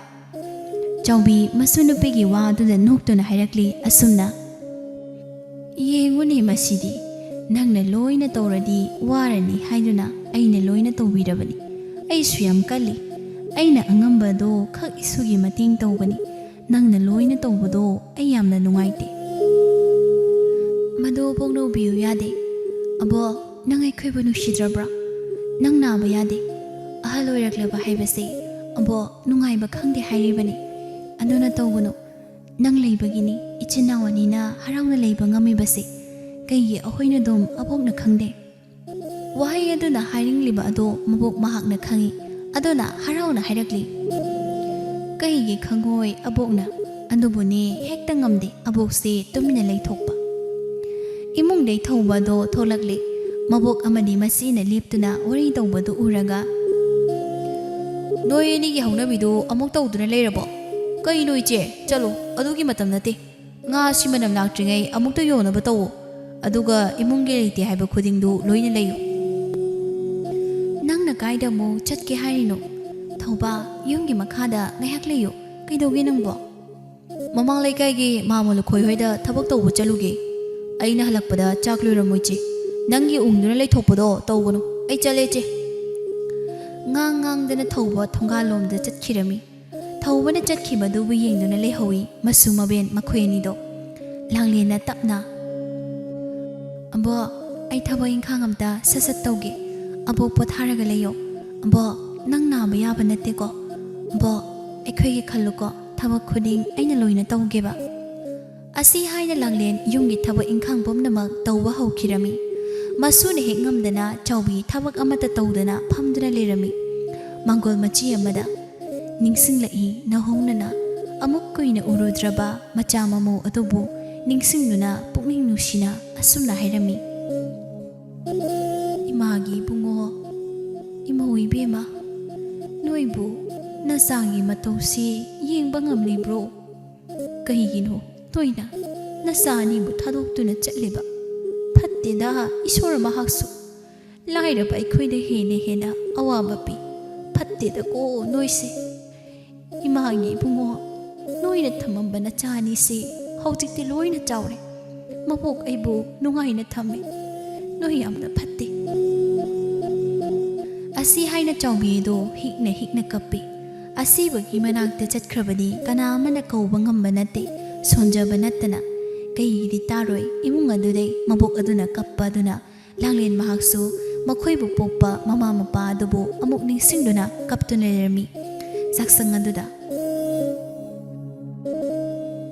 ꯆꯥꯎꯕꯤ ꯃꯁꯨ ꯅꯨꯄꯤꯒꯤ ꯋꯥ ꯑꯗꯨꯗ ꯅꯣꯛꯇꯨꯅ ꯍꯥꯏꯔꯛꯂꯤ ꯑꯁꯨꯝꯅ, "ꯌꯦꯡꯉꯨꯅꯦ ꯃꯁꯤꯗꯤ. ꯅꯪꯅ ꯂꯣꯏꯅ ꯇꯧꯔꯗꯤ ꯋꯥꯔꯅꯤ ꯍꯥꯏꯗꯨꯅ ꯑꯩꯅ ꯂꯣꯏꯅ ꯇꯧꯕꯤꯔꯕꯅꯤ. ꯑꯩꯁꯨ ꯌꯥꯝ ꯀꯜꯂꯤ ꯑꯩꯅ ꯑꯉꯝꯕꯗꯣ ꯈꯛ ꯏꯁꯨꯒꯤ ꯃꯇꯦꯡ ꯇꯧꯕꯅꯤ ꯅꯪꯅ ꯂꯣꯏꯅ ꯇꯧꯕꯗꯣ ꯑꯩ ꯌꯥꯝꯅ ꯅꯨꯡꯉꯥꯏꯇꯦ ꯃꯗꯨ ꯄꯣꯛꯅꯧꯕꯤꯌꯨ ꯌꯥꯗꯦ ꯑꯕꯣ ꯅꯪ ꯑꯩꯈꯣꯏꯕꯨ ꯅꯨꯡꯁꯤꯗ꯭ꯔꯕ꯭ꯔꯥ ꯅꯪ ꯅꯥꯕ ꯌꯥꯗꯦ ꯑꯍꯜ ꯑꯣꯏꯔꯛꯂꯕ ꯍꯥꯏꯕꯁꯦ ꯑꯕꯣ ꯅꯨꯡꯉꯥꯏꯕ ꯈꯪꯗꯦ ꯍꯥꯏꯔꯤꯕꯅꯤ ꯑꯗꯨꯅ ꯇꯧꯒꯅꯨ ꯅꯪ ꯂꯩꯕꯒꯤꯅꯤ ꯏꯆꯤꯟ ꯏꯅꯥꯎ ꯑꯅꯤꯅ ꯍꯔꯥꯎꯅ ꯂꯩꯕ ꯉꯝꯃꯤꯕꯁꯦ ꯀꯩꯒꯤ ꯑꯩꯈꯣꯏꯅ ꯑꯗꯨꯝ ꯑꯕꯣꯛꯅ ꯈꯪꯗꯦ ꯋꯥꯍꯩ ꯑꯗꯨꯅ ꯍꯥꯏꯔꯤꯡꯂꯤꯕ ꯑꯗꯣ ꯃꯕꯣꯛ ꯃꯍꯥꯛꯅ ꯈꯪꯏ ꯑꯗꯨꯅ ꯍꯔꯥꯎꯅ ꯍꯥꯏꯔꯛꯂꯤ ꯀꯩꯒꯤ ꯈꯪꯉꯣꯏ ꯑꯕꯣꯛꯅ ꯑꯗꯨꯕꯨꯅꯦ ꯍꯦꯛꯇ ꯉꯝꯗꯦ ꯑꯕꯣꯛꯁꯦ ꯇꯨꯃꯤꯟꯅ ꯂꯩꯊꯣꯛꯄ ꯏꯃꯨꯡꯗꯩ ꯊꯧꯕ ꯑꯗꯣ ꯊꯣꯛꯂꯛꯂꯤ ꯃꯕꯣꯛ ꯑꯃꯗꯤ ꯃꯆꯦꯅ ꯂꯦꯞꯇꯨꯅ ꯋꯥꯔꯤ ꯇꯧꯕꯗꯨ ꯎꯔꯒ ꯅꯣꯏ ꯑꯅꯤꯒꯤ ꯍꯧꯅꯕꯤꯗꯨ ꯑꯃꯨꯛ ꯇꯧꯗꯨꯅ ꯂꯩꯔꯕꯣ ꯀꯩꯅꯣ ꯏꯆꯦ ꯆꯠꯂꯣ ꯑꯗꯨꯒꯤ ꯃꯇꯝ ꯅꯠꯇꯦ ꯉꯥ ꯁꯤ ꯃꯅꯝ ꯂꯥꯛꯇ꯭ꯔꯤꯉꯩ ꯑꯃꯨꯛꯇ ꯌꯣꯟꯅꯕ ꯇꯧꯋꯣ ꯑꯗꯨꯒ ꯏꯃꯨꯡꯒꯤ ꯂꯩꯇꯦ ꯍꯥꯏꯕ ꯈꯨꯗꯤꯡꯗꯨ ꯂꯣꯏꯅ ꯂꯩꯌꯨ ꯅꯪꯅ ꯀꯥꯏꯗ ꯑꯃꯨꯛ ꯆꯠꯀꯦ ꯍꯥꯏꯔꯤꯅꯣ ꯊꯧꯕꯥ ꯌꯨꯝꯒꯤ ꯃꯈꯥꯗ ꯉꯥꯏꯍꯥꯛ ꯂꯩꯌꯨ ꯀꯩꯗꯧꯒꯦ ꯅꯪꯕꯣ ꯃꯃꯥꯡ ꯂꯩꯀꯥꯏꯒꯤ ꯃꯥꯃꯣ ꯂꯨꯈꯣꯏ ꯍꯣꯏꯗ ꯊꯕꯛ ꯇꯧꯕ ꯆꯠꯂꯨꯒꯦ ꯑꯩꯅ ꯍꯜꯂꯛꯄꯗ ꯆꯥꯛ ꯂꯣꯏꯔꯝꯃꯣ ꯏꯆꯦ ꯅꯪꯒꯤ ꯎꯡꯗꯨꯅ ꯂꯩꯊꯣꯛꯄꯗꯣ ꯇꯧꯒꯅꯨ ꯑꯩ ꯆꯠꯂꯦ ꯏꯆꯦ ꯉꯥꯡꯗꯅ ꯊꯧꯕ ꯊꯣꯡꯒꯥꯜꯂꯣꯝꯗ ꯆꯠꯈꯤꯔꯝꯃꯤ ꯊꯧꯕꯅ ꯆꯠꯈꯤꯕꯗꯨꯕꯨ ꯌꯦꯡꯗꯨꯅ ꯂꯩꯍꯧꯏ ꯃꯁꯨ ꯃꯕꯦꯟ ꯃꯈꯣꯏ ꯑꯅꯤꯗꯣ ꯂꯥꯡꯂꯦꯟꯅ ꯇꯞꯅ ꯑꯕꯣ ꯑꯩ ꯊꯕꯛ ꯏꯪꯈꯥꯡ ꯑꯝꯇ ꯁꯠ ꯇꯧꯒꯦ ꯑꯕꯣꯛ ꯄꯣꯊꯥꯔꯒ ꯂꯩꯌꯣ ꯑꯕꯣ ꯅꯪ ꯅꯥꯕ ꯌꯥꯕ ꯅꯠꯇꯦꯀꯣ ꯑꯕꯣ ꯑꯩꯈꯣꯏꯒꯤ ꯈꯜꯂꯨꯀꯣ ꯊꯕꯛ ꯈꯨꯗꯤꯡ ꯑꯩꯅ ꯂꯣꯏꯅ ꯇꯧꯒꯦꯕ ꯑꯁꯤ ꯍꯥꯏꯅ ꯂꯥꯡꯂꯦꯟ ꯌꯨꯝꯒꯤ ꯊꯕꯛ ꯏꯪꯈꯥꯡ ꯄꯨꯝꯅꯃꯛ ꯇꯧꯕ ꯍꯧꯈꯤꯔꯝꯃꯤ ꯃꯁꯨꯅ ꯍꯦꯛ ꯉꯝꯗꯅ ꯆꯥꯎꯕꯤ ꯊꯕꯛ ꯑꯃꯠꯇ ꯇꯧꯗꯅ ꯐꯝꯗꯨꯅ ꯂꯩꯔꯝꯃꯤ ꯃꯥꯡꯒꯣꯜ ꯃꯆꯤ ꯑꯃꯗ ꯅꯤꯡꯁꯤꯡꯂꯛꯏ ꯅꯧꯍꯧꯅꯅ ꯑꯃꯨꯛ ꯀꯨꯏꯅ ꯎꯔꯨꯗ꯭ꯔꯕ ꯃꯆꯥ ꯃꯃꯧ ꯑꯗꯨꯕꯨ ꯅꯤꯡꯁꯤꯡꯗꯨꯅ ꯄꯨꯛꯅꯤꯡ ꯅꯨꯡꯁꯤꯅ ꯑꯁꯨꯝꯅ ꯍꯥꯏꯔꯝꯃꯤ 이마기 bungo 이모이 베마 노이부 나상이 마토시 잉방암 리브로 그이기노 또이나 나사니부 타독두나 ጨ리바 팟데다 이소르 마학수 라이르바 이코이데 헤나 아와바피 팟데다고 노이세 이마기 bungo 노이나 탐만바나 차니세 하우직데 로이나 짜오레 마복 아이부 농아이나 탐메 노이 아무나 팟데 ꯑꯁꯤ ꯍꯥꯏꯅ ꯆꯥꯎꯕꯤꯗꯣ ꯍꯤꯛꯅ ꯀꯞꯄꯤ ꯑꯁꯤꯕꯒꯤ ꯃꯅꯥꯛꯇ ꯆꯠꯈ꯭ꯔꯕꯗꯤ ꯀꯅꯥ ꯑꯃꯅ ꯀꯧꯕ ꯉꯝꯕ ꯅꯠꯇꯦ ꯁꯣꯟꯖꯕ ꯅꯠꯇꯅ ꯀꯩꯒꯤꯗꯤ ꯇꯥꯔꯣꯏ ꯏꯃꯨꯡ ꯑꯗꯨꯗꯩ ꯃꯕꯣꯛ ꯑꯗꯨꯅ ꯀꯞꯄ ꯑꯗꯨꯅ ꯂꯥꯡꯂꯦꯟ ꯃꯍꯥꯛꯁꯨ ꯃꯈꯣꯏꯕꯨ ꯄꯣꯛꯄ ꯃꯃꯥ ꯃꯄꯥ ꯑꯗꯨꯕꯨ ꯑꯃꯨꯛ ꯅꯤꯡꯁꯤꯡꯗꯨꯅ ꯀꯞꯇꯨꯅ ꯂꯩꯔꯝꯃꯤ ꯆꯥꯛꯁꯪ ꯑꯗꯨꯗ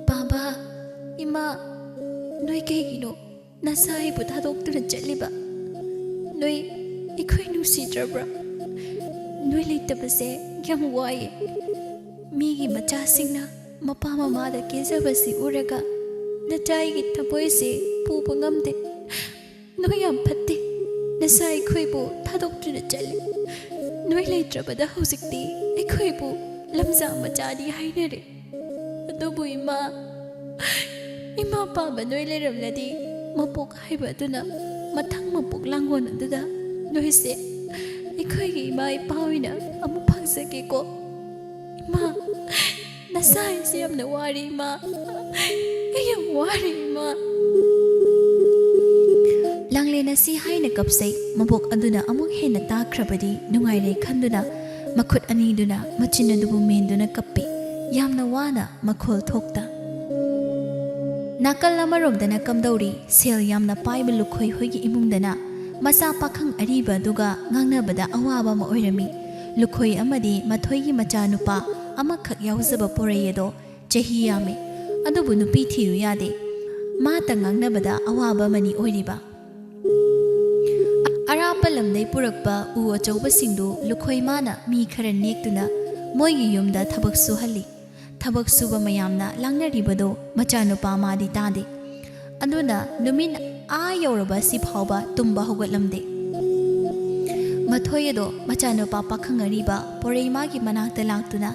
ꯕꯥꯕꯥ ꯏꯃꯥ ꯅꯣꯏ ꯀꯩꯒꯤꯅꯣ ꯅꯁꯥ ꯑꯩꯕꯨ ꯊꯥꯗꯣꯛꯇꯨꯅ ꯆꯠꯂꯤꯕ ꯅꯣꯏ ꯑꯩꯈꯣꯏ ꯅꯨꯡꯁꯤꯗ꯭ꯔꯕ꯭ꯔꯥ ꯅꯣꯏ ꯂꯩꯇꯕꯁꯦ ꯌꯥꯝ ꯋꯥꯏꯌꯦ ꯃꯤꯒꯤ ꯃꯆꯥꯁꯤꯡꯅ ꯃꯄꯥ ꯃꯃꯥꯗ ꯀꯦꯖꯕꯁꯤ ꯎꯔꯒ ꯅꯆꯥꯏꯒꯤ ꯊꯃꯣꯏꯁꯦ ꯄꯨꯕ ꯉꯝꯗꯦ ꯅꯣꯏ ꯌꯥꯝ ꯐꯠꯇꯦ ꯅꯁꯥ ꯑꯩꯈꯣꯏꯕꯨ ꯊꯥꯗꯣꯛꯇꯨꯅ ꯆꯠꯂꯤ ꯅꯣꯏ ꯂꯩꯇ꯭ꯔꯕꯗ ꯍꯧꯖꯤꯛꯇꯤ ꯑꯩꯈꯣꯏꯕꯨ ꯂꯝꯖꯥ ꯃꯆꯥꯗꯤ ꯍꯥꯏꯅꯔꯦ ꯑꯗꯨꯕꯨ ꯏꯃꯥ ꯄꯥꯕ ꯅꯣꯏ ꯂꯩꯔꯝꯂꯗꯤ ꯃꯄꯣꯛ ꯍꯥꯏꯕ ꯑꯗꯨꯅ ꯃꯊꯪ ꯃꯄꯣꯛ ꯂꯥꯡꯒꯣꯜ ꯑꯗꯨꯗ ꯅꯣꯏꯁꯦ ꯑꯩꯈꯣꯏꯒꯤ ꯏꯃꯥ ꯏꯄꯥ ꯑꯣꯏꯅ ꯑꯃꯨꯛ ꯐꯪꯖꯒꯦꯀꯣ ꯏꯃꯥ ꯅꯁꯥ ꯍꯥꯏꯁꯦ ꯌꯥꯝꯅ ꯋꯥꯔꯤ ꯏꯃꯥ ꯑꯩ ꯌꯥꯝ ꯋꯥꯔꯤ ꯏꯃꯥ ꯂꯥꯡꯂꯦꯟ ꯑꯁꯤ ꯍꯥꯏꯅ ꯀꯞꯁꯩ ꯃꯕꯣꯛ ꯑꯗꯨꯅ ꯑꯃꯨꯛ ꯍꯦꯟꯅ ꯇꯥꯈ꯭ꯔꯕꯗꯤ ꯅꯨꯡꯉꯥꯏꯔꯦ ꯈꯟꯗꯨꯅ ꯃꯈꯨꯠ ꯑꯅꯤꯗꯨꯅ ꯃꯆꯤꯟ ꯑꯗꯨꯕు ꯃꯦꯟꯗꯨꯅ ꯀꯞꯄꯤ ꯌꯥꯝꯅ ꯋꯥꯅ ꯃꯈꯣꯜ ꯊꯣꯛꯇ ꯅꯥꯀꯜ ꯑꯃꯔꯣꯝꯗꯅ ꯀꯝꯗꯧꯔꯤ ꯁꯦꯜ ꯌꯥꯝꯅ ꯄꯥꯏꯕ ꯂꯨꯈꯣꯏ ꯍꯣꯏꯒꯤ ꯏꯃꯨꯡꯗꯅ ꯃꯆꯥ ꯄꯥꯈꯪ ꯑꯔꯤꯕ ꯑꯗꯨꯒ ꯉꯥꯡꯅꯕꯗ ꯑꯋꯥꯕ ꯑꯃ ꯑꯣꯏꯔꯝꯃꯤ ꯂꯨꯈꯣꯏ ꯑꯃꯗꯤ ꯃꯊꯣꯏꯒꯤ ꯃꯆꯥꯅꯨꯄꯥ ꯑꯃꯈꯛ ꯌꯥꯎꯖꯕ ꯄꯣꯔꯩ ꯑꯗꯣ ꯆꯍꯤ ꯌꯥꯝꯃꯤ ꯑꯗꯨꯕꯨ ꯅꯨꯄꯤ ꯊꯤꯌꯨ ꯌꯥꯗꯦ ꯃꯥꯇ ꯉꯥꯡꯅꯕꯗ ꯑꯋꯥꯕ ꯑꯃꯅꯤ ꯑꯣꯏꯔꯤꯕ ꯑꯔꯥꯞꯄ ꯂꯝꯗꯩ ꯄꯨꯔꯛꯄ ꯎ ꯑꯆꯧꯕꯁꯤꯡꯗꯨ ꯂꯨꯈꯣꯏ ꯃꯥꯅ ꯃꯤ ꯈꯔ ꯅꯦꯛꯇꯨꯅ ꯃꯣꯏꯒꯤ ꯌꯨꯝꯗ ꯊꯕꯛ ꯁꯨꯍꯜꯂꯤ ꯊꯕꯛ ꯁꯨꯕ ꯃꯌꯥꯝꯅ ꯂꯥꯡꯅꯔꯤꯕꯗꯣ ꯃꯆꯥꯅꯨꯄꯥ ꯃꯥꯗꯤ ꯇꯥꯗꯦ ꯑꯗꯨꯅ ꯅꯨꯃꯤꯠ ꯌꯧꯔꯕ ꯑꯁꯤ ꯐꯥꯎꯕ ꯇꯨꯝꯕ ꯍꯧꯒꯠꯂꯝꯗꯦ ꯃꯊꯣꯏ ꯑꯗꯣ ꯃꯆꯥꯅꯨꯄꯥ ꯄꯥꯈꯪ ꯑꯔꯤꯕ ꯄꯣꯔꯩ ꯃꯥꯒꯤ ꯃꯅꯥꯛꯇ ꯂꯥꯛꯇꯨꯅ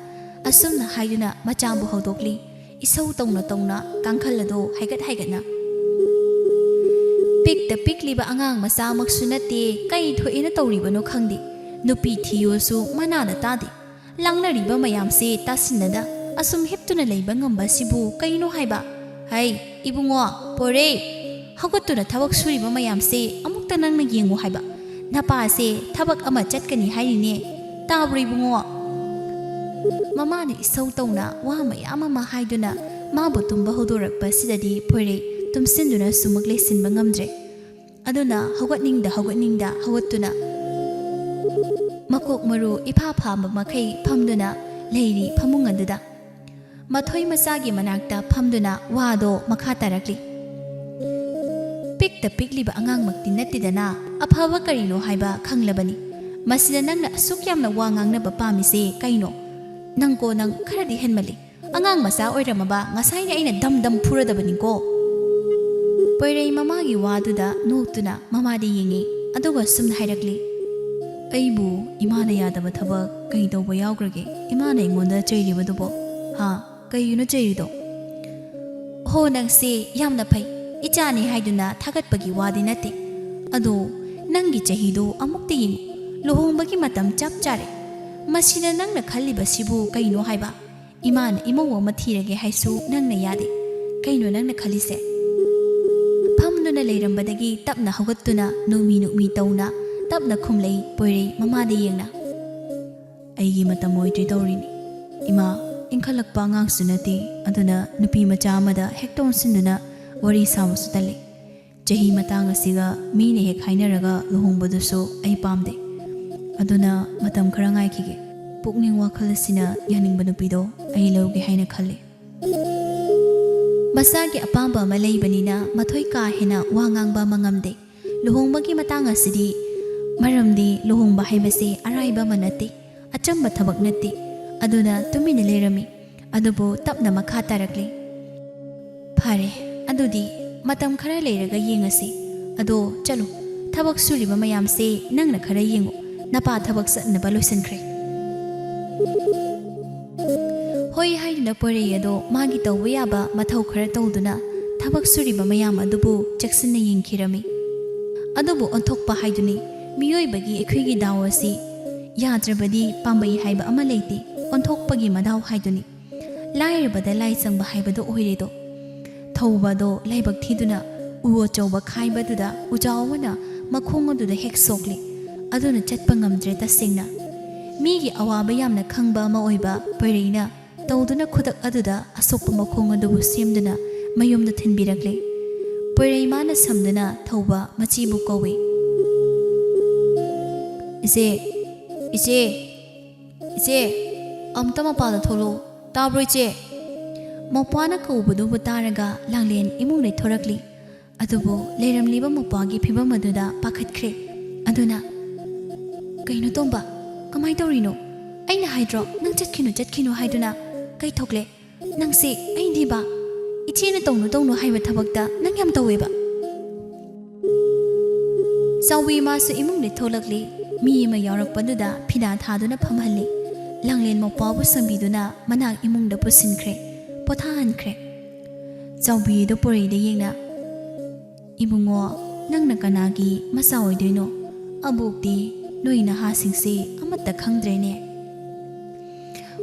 ꯑꯁꯨꯝꯅ ꯍꯥꯏꯗꯨꯅ ꯃꯆꯥꯕꯨ ꯍꯧꯗꯣꯛꯂꯤ ꯏꯁꯧ ꯇꯧꯅ ꯀꯥꯡꯈꯜ ꯑꯗꯣ ꯍꯥꯏꯒꯠꯅ ꯄꯤꯛꯇ ꯄꯤꯛꯂꯤꯕ ꯑꯉꯥꯡ ꯃꯆꯥꯃꯛꯁꯨ ꯅꯠꯇꯦ ꯀꯩ ꯊꯣꯛꯏꯅ ꯇꯧꯔꯤꯕꯅꯣ ꯈꯪꯗꯦ ꯅꯨꯄꯤ ꯊꯤꯌꯣꯁꯨ ꯃꯅꯥꯗ ꯇꯥꯗꯦ ꯂꯥꯡꯅꯔꯤꯕ ꯃꯌꯥꯝꯁꯦ ꯇꯥꯁꯤꯟꯅꯗ ꯑꯁꯨꯝ ꯍꯤꯞꯇꯨꯅ ꯂꯩꯕ ꯉꯝꯕꯁꯤꯕꯨ ꯀꯩꯅꯣ ꯍꯥꯏꯕ ꯍꯩ ꯏꯕꯨꯡꯉꯣ ꯄꯣꯔꯩ ꯍꯧꯒꯠꯇꯨꯅ ꯊꯕꯛ ꯁꯨꯔꯤꯕ ꯃꯌꯥꯝꯁꯦ ꯑꯃꯨꯛꯇ ꯅꯪꯅ ꯌꯦꯡꯉꯨ ꯍꯥꯏꯕ ꯅꯄꯥꯁꯦ ꯊꯕꯛ ꯑꯃ ꯆꯠꯀꯅꯤ ꯍꯥꯏꯔꯤꯅꯦ ꯇꯥꯕ꯭ꯔꯣ ꯏꯕꯨꯡꯉꯣ ꯃꯃꯥꯅ ꯏꯁꯧ ꯇꯧꯅ ꯋꯥ ꯃꯌꯥꯝ ꯑꯃ ꯍꯥꯏꯗꯨꯅ ꯃꯥꯕꯨ ꯇꯨꯝꯕ ꯍꯧꯗꯣꯔꯛꯄꯁꯤꯗꯗꯤ ꯄꯣꯏꯔꯩ ꯇꯨꯝꯁꯤꯟꯗꯨꯅ ꯁꯨꯃꯛ ꯂꯩꯁꯤꯟꯕ ꯉꯝꯗ꯭ꯔꯦ ꯑꯗꯨꯅ ꯍꯧꯒꯠꯅꯤꯡꯗ ꯍꯧꯒꯠꯇꯨꯅ ꯃꯀꯣꯛ ꯃꯔꯨ ꯏꯐꯥ ꯐꯥꯕ ꯃꯈꯩ ꯐꯝꯗꯨꯅ ꯂꯩꯔꯤ ꯐꯃꯨꯡ ꯑꯗꯨꯗ ꯃꯊꯣꯏ ꯃꯆꯥꯒꯤ ꯃꯅꯥꯛꯇ ꯐꯝꯗꯨꯅ ꯋꯥꯗꯣ ꯃꯈꯥ ꯇꯥꯔꯛꯂꯤ ꯄꯤꯛꯇ ꯄꯤꯛꯂꯤꯕ ꯑꯉꯥꯡꯃꯛꯇꯤ ꯅꯠꯇꯦꯗꯅ ꯑꯐꯕ ꯀꯔꯤꯅꯣ ꯍꯥꯏꯕ ꯈꯪꯂꯕꯅꯤ ꯃꯁꯤꯗ ꯅꯪꯅ ꯑꯁꯨꯛ ꯌꯥꯝꯅ ꯋꯥ ꯉꯥꯡꯅꯕ ꯄꯥꯝꯃꯤꯁꯦ ꯀꯩꯅꯣ ꯅꯪ ꯈꯔꯗꯤ ꯍꯦꯟꯃꯜꯂꯤ ꯑꯉꯥꯡ ꯃꯆꯥ ꯑꯣꯏꯔꯝꯃꯕ ꯉꯁꯥꯏꯅ ꯑꯩꯅ ꯗꯝ ꯗꯝ ꯐꯨꯔꯗꯕꯅꯤꯀꯣ ꯄꯣꯏꯔꯩ ꯃꯃꯥꯒꯤ ꯋꯥꯗꯨꯗ ꯅꯣꯛꯇꯨꯅ ꯃꯃꯥꯗ ꯌꯦꯡꯉꯤ ꯑꯗꯨꯒ ꯁꯨꯝꯅ ꯍꯥꯏꯔꯛꯂꯤ ꯑꯩꯕꯨ ꯏꯃꯥꯅ ꯌꯥꯗꯕ ꯊꯕꯛ ꯀꯩ ꯇꯧꯕ ꯌꯥꯎꯈ꯭ꯔꯒꯦ ꯏꯃꯥꯅ ꯑꯩꯉꯣꯟꯗ ꯆꯩꯔꯤꯕꯗꯨꯕꯣ ꯀꯩꯒꯤꯅꯣ ꯆꯩꯔꯤꯗꯣ ꯍꯣ ꯅꯪꯁꯦ ꯌꯥꯝꯅ ꯐꯩ ꯏꯆꯥꯅꯤ ꯍꯥꯏꯗꯨꯅ ꯊꯥꯒꯠꯄꯒꯤ ꯋꯥꯗꯤ ꯅꯠꯇꯦ ꯑꯗꯣ ꯅꯪꯒꯤ ꯆꯍꯤꯗꯣ ꯑꯃꯨꯛꯇ ꯌꯦꯡꯉꯨ ꯂꯨꯍꯣꯡꯕꯒꯤ ꯃꯇꯝ ꯆꯞ ꯆꯥꯔꯦ ꯃꯁꯤꯗ ꯅꯪꯅ ꯈꯜꯂꯤꯕꯁꯤꯕꯨ ꯀꯩꯅꯣ ꯍꯥꯏꯕ ꯏꯃꯥꯅ ꯏꯃꯧ ꯑꯃ ꯊꯤꯔꯒꯦ ꯍꯥꯏꯁꯨ ꯅꯪꯅ ꯌꯥꯗꯦ ꯀꯩꯅꯣ ꯅꯪꯅ ꯈꯜꯂꯤꯁꯦ ꯐꯝꯗꯨꯅ ꯂꯩꯔꯝꯕꯗꯒꯤ ꯇꯞꯅ ꯍꯧꯒꯠꯇꯨꯅ ꯅꯨꯃꯤ ꯇꯧꯅ ꯇꯞꯅ ꯈꯨꯝꯂꯩ ꯄꯣꯏꯔꯩ ꯃꯃꯥꯗ ꯌꯦꯡꯅ ꯑꯩꯒꯤ ꯃꯇꯝ ꯑꯣꯏꯗ꯭ꯔꯤ ꯇꯧꯔꯤꯅꯤ ꯏꯃꯥ ꯏꯟꯈꯠꯂꯛꯄ ꯑꯉꯥꯡꯁꯨ ꯅꯠꯇꯦ ꯑꯗꯨꯅ ꯅꯨꯄꯤ ꯃꯆꯥ ꯑꯃꯗ ꯍꯦꯛꯇ ꯑꯣꯟꯁꯤꯟꯗꯨꯅ ꯋꯥꯔꯤ ꯁꯥꯕꯁꯨ ꯇꯜꯂꯤ ꯆꯍꯤ ꯃꯇꯥꯡ ꯑꯁꯤꯒ ꯃꯤꯅ ꯍꯦꯛ ꯍꯥꯏꯅꯔꯒ ꯂꯨꯍꯣꯡꯕꯗꯨꯁꯨ ꯑꯩ ꯄꯥꯝꯗꯦ ꯑꯗꯨꯅ ꯃꯇꯝ ꯈꯔ ꯉꯥꯏꯈꯤꯒꯦ ꯄꯨꯛꯅꯤꯡ ꯋꯥꯈꯜ ꯑꯁꯤꯅ ꯌꯥꯅꯤꯡꯕ ꯅꯨꯄꯤꯗꯣ ꯑꯩ ꯂꯧꯒꯦ ꯍꯥꯏꯅ ꯈꯜꯂꯤ ꯃꯁꯥꯒꯤ ꯑꯄꯥꯝꯕ ꯑꯃ ꯂꯩꯕꯅꯤꯅ ꯃꯊꯣꯏ ꯀꯥ ꯍꯦꯟꯅ ꯋꯥ ꯉꯥꯡꯕ ꯑꯃ ꯉꯝꯗꯦ ꯂꯨꯍꯣꯡꯕꯒꯤ ꯃꯇꯥꯡ ꯑꯁꯤꯗꯤ ꯃꯔꯝꯗꯤ ꯂꯨꯍꯣꯡꯕ ꯍꯥꯏꯕꯁꯤ ꯑꯔꯥꯏꯕ ꯑꯃ ꯅꯠꯇꯦ ꯑꯆꯝꯕ ꯊꯕꯛ ꯅꯠꯇꯦ ꯑꯗꯨꯅ ꯇꯨꯃꯤꯟꯅ ꯂꯩꯔꯝꯃꯤ ꯑꯗꯨꯕꯨ ꯇꯞꯅ ꯃꯈꯥ ꯇꯥꯔꯛꯂꯤ ꯐꯔꯦ ꯑꯗꯨꯗꯤ ꯃꯇꯝ ꯈꯔ ꯂꯩꯔꯒ ꯌꯦꯡꯉꯁꯤ ꯑꯗꯣ ꯆꯠꯂꯣ ꯊꯕꯛ ꯁꯨꯔꯤꯕ ꯃꯌꯥꯝꯁꯦ ꯅꯪꯅ ꯈꯔ ꯌꯦꯡꯉꯨ ꯅꯄꯥ ꯊꯕꯛ ꯆꯠꯅꯕ ꯂꯣꯏꯁꯤꯟꯈ꯭ꯔꯦ ꯍꯣꯏ ꯍꯥꯏꯗꯨꯅ ꯄꯣꯏꯔꯩ ꯑꯗꯣ ꯃꯥꯒꯤ ꯇꯧꯕ ꯌꯥꯕ ꯃꯊꯧ ꯈꯔ ꯇꯧꯗꯨꯅ ꯊꯕꯛ ꯁꯨꯔꯤꯕ ꯃꯌꯥꯝ ꯑꯗꯨꯕꯨ ꯆꯦꯛꯁꯤꯟꯅ ꯌꯦꯡꯈꯤꯔꯝꯃꯤ ꯑꯗꯨꯕꯨ ꯑꯣꯟꯊꯣꯛꯄ ꯍꯥꯏꯗꯨꯅꯤ ꯃꯤꯑꯣꯏꯕꯒꯤ ꯑꯩꯈꯣꯏꯒꯤ ꯗꯥꯎ ꯑꯁꯤ ꯌꯥꯗ꯭ꯔꯕꯗꯤ ꯄꯥꯝꯕꯩ ꯍꯥꯏꯕ ꯑꯃ ꯂꯩꯇꯦ ꯑꯣꯟꯊꯣꯛꯄꯒꯤ ꯃꯗꯥꯎ ꯍꯥꯏꯗꯨꯅꯤ ꯂꯥꯏꯔꯕꯗ ꯂꯥꯏ ꯆꯪꯕ ꯍꯥꯏꯕꯗꯣ ꯑꯣꯏꯔꯦꯗꯣ ꯊꯧꯕꯗꯣ ꯂꯥꯏꯕꯛ ꯊꯤꯗꯨꯅ ꯎ ꯑꯆꯧꯕ ꯈꯥꯏꯕꯗꯨꯗ ꯎꯖꯥꯎꯕꯅ ꯃꯈꯣꯡ ꯑꯗꯨꯗ ꯍꯦꯛ ꯁꯣꯛꯂꯤ ꯑꯗꯨꯅ ꯆꯠꯄ ꯉꯝꯗ꯭ꯔꯦ ꯇꯁꯦꯡꯅ ꯃꯤꯒꯤ ꯑꯋꯥꯕ ꯌꯥꯝꯅ ꯈꯪꯕ ꯑꯃ ꯑꯣꯏꯕ ꯄꯣꯏꯔꯩꯅ ꯇꯧꯗꯨꯅ ꯈꯨꯗꯛ ꯑꯗꯨꯗ ꯑꯁꯣꯛꯄ ꯃꯈꯣꯡ ꯑꯗꯨꯕꯨ ꯁꯦꯝꯗꯨꯅ ꯃꯌꯨꯝꯗ ꯊꯤꯟꯕꯤꯔꯛꯂꯤ ꯄꯣꯏꯔꯩ ꯃꯥꯅ ꯁꯝꯗꯨꯅ ꯊꯧꯕ ꯃꯆꯤꯕꯨ ꯀꯧꯏ ꯏꯆꯦ ꯑꯝꯇ ꯃꯄꯥꯟꯗ ꯊꯣꯛꯂꯛꯎ ꯇꯥꯕ꯭ꯔꯣ ꯏꯆꯦ ꯃꯧꯄ꯭ꯋꯥꯅ ꯀꯧꯕꯗꯨꯕꯨ ꯇꯥꯔꯒ ꯂꯥꯡꯂꯦꯟ ꯏꯃꯨꯡꯗꯩ ꯊꯣꯔꯛꯂꯤ ꯑꯗꯨꯕꯨ ꯂꯩꯔꯝꯂꯤꯕ ꯃꯧꯄ꯭ꯋꯥꯒꯤ ꯐꯤꯕꯝ ꯑꯗꯨꯗ ꯄꯥꯈꯠꯈ꯭ꯔꯦ ꯑꯗꯨꯅ ꯀꯩꯅꯣ ꯇꯣꯝꯕ ꯀꯃꯥꯏ ꯇꯧꯔꯤꯅꯣ ꯑꯩꯅ ꯍꯥꯏꯗ꯭ꯔꯣ ꯅꯪ ꯆꯠꯈꯤꯅꯨ ꯍꯥꯏꯗꯨꯅ ꯀꯩ ꯊꯣꯛꯂꯦ ꯅꯪꯁꯦ ꯑꯩꯗꯤꯕ ꯏꯆꯦꯅ ꯇꯧꯅꯨ ꯍꯥꯏꯕ ꯊꯕꯛꯇ ꯅꯪ ꯌꯥꯝ ꯇꯧꯋꯦꯕ ꯆꯥꯎꯕꯤ ꯃꯥꯁꯨ ꯏꯃꯨꯡꯗꯩ ꯊꯣꯛꯂꯛꯂꯤ ꯃꯤ ꯑꯃ ꯌꯥꯎꯔꯛꯄꯗꯨꯗ ꯐꯤꯗꯥ ꯊꯥꯗꯨꯅ ꯐꯝꯍꯜꯂꯤ ꯂꯥꯡꯂꯦꯟ ꯃꯧꯄ꯭ꯋꯥꯕꯨ ꯁꯪꯕꯤꯗꯨꯅ ꯃꯅꯥꯛ ꯏꯃꯨꯡꯗ ꯄꯨꯁꯤꯟꯈ꯭ꯔꯦ ꯄꯣꯊꯥꯍꯟꯈ꯭ꯔꯦ ꯆꯥꯎꯕꯤꯗꯣ ꯄꯣꯏꯔꯩꯗ ꯌꯦꯡꯅ ꯏꯕꯨꯡꯉꯣ ꯅꯪꯅ ꯀꯅꯥꯒꯤ ꯃꯆꯥ ꯑꯣꯏꯗꯣꯏꯅꯣ ꯑꯕꯣꯛꯇꯤ ꯅꯣꯏ ꯅꯍꯥꯁꯤꯡꯁꯦ ꯑꯃꯠꯇ ꯈꯪꯗ꯭ꯔꯦꯅꯦ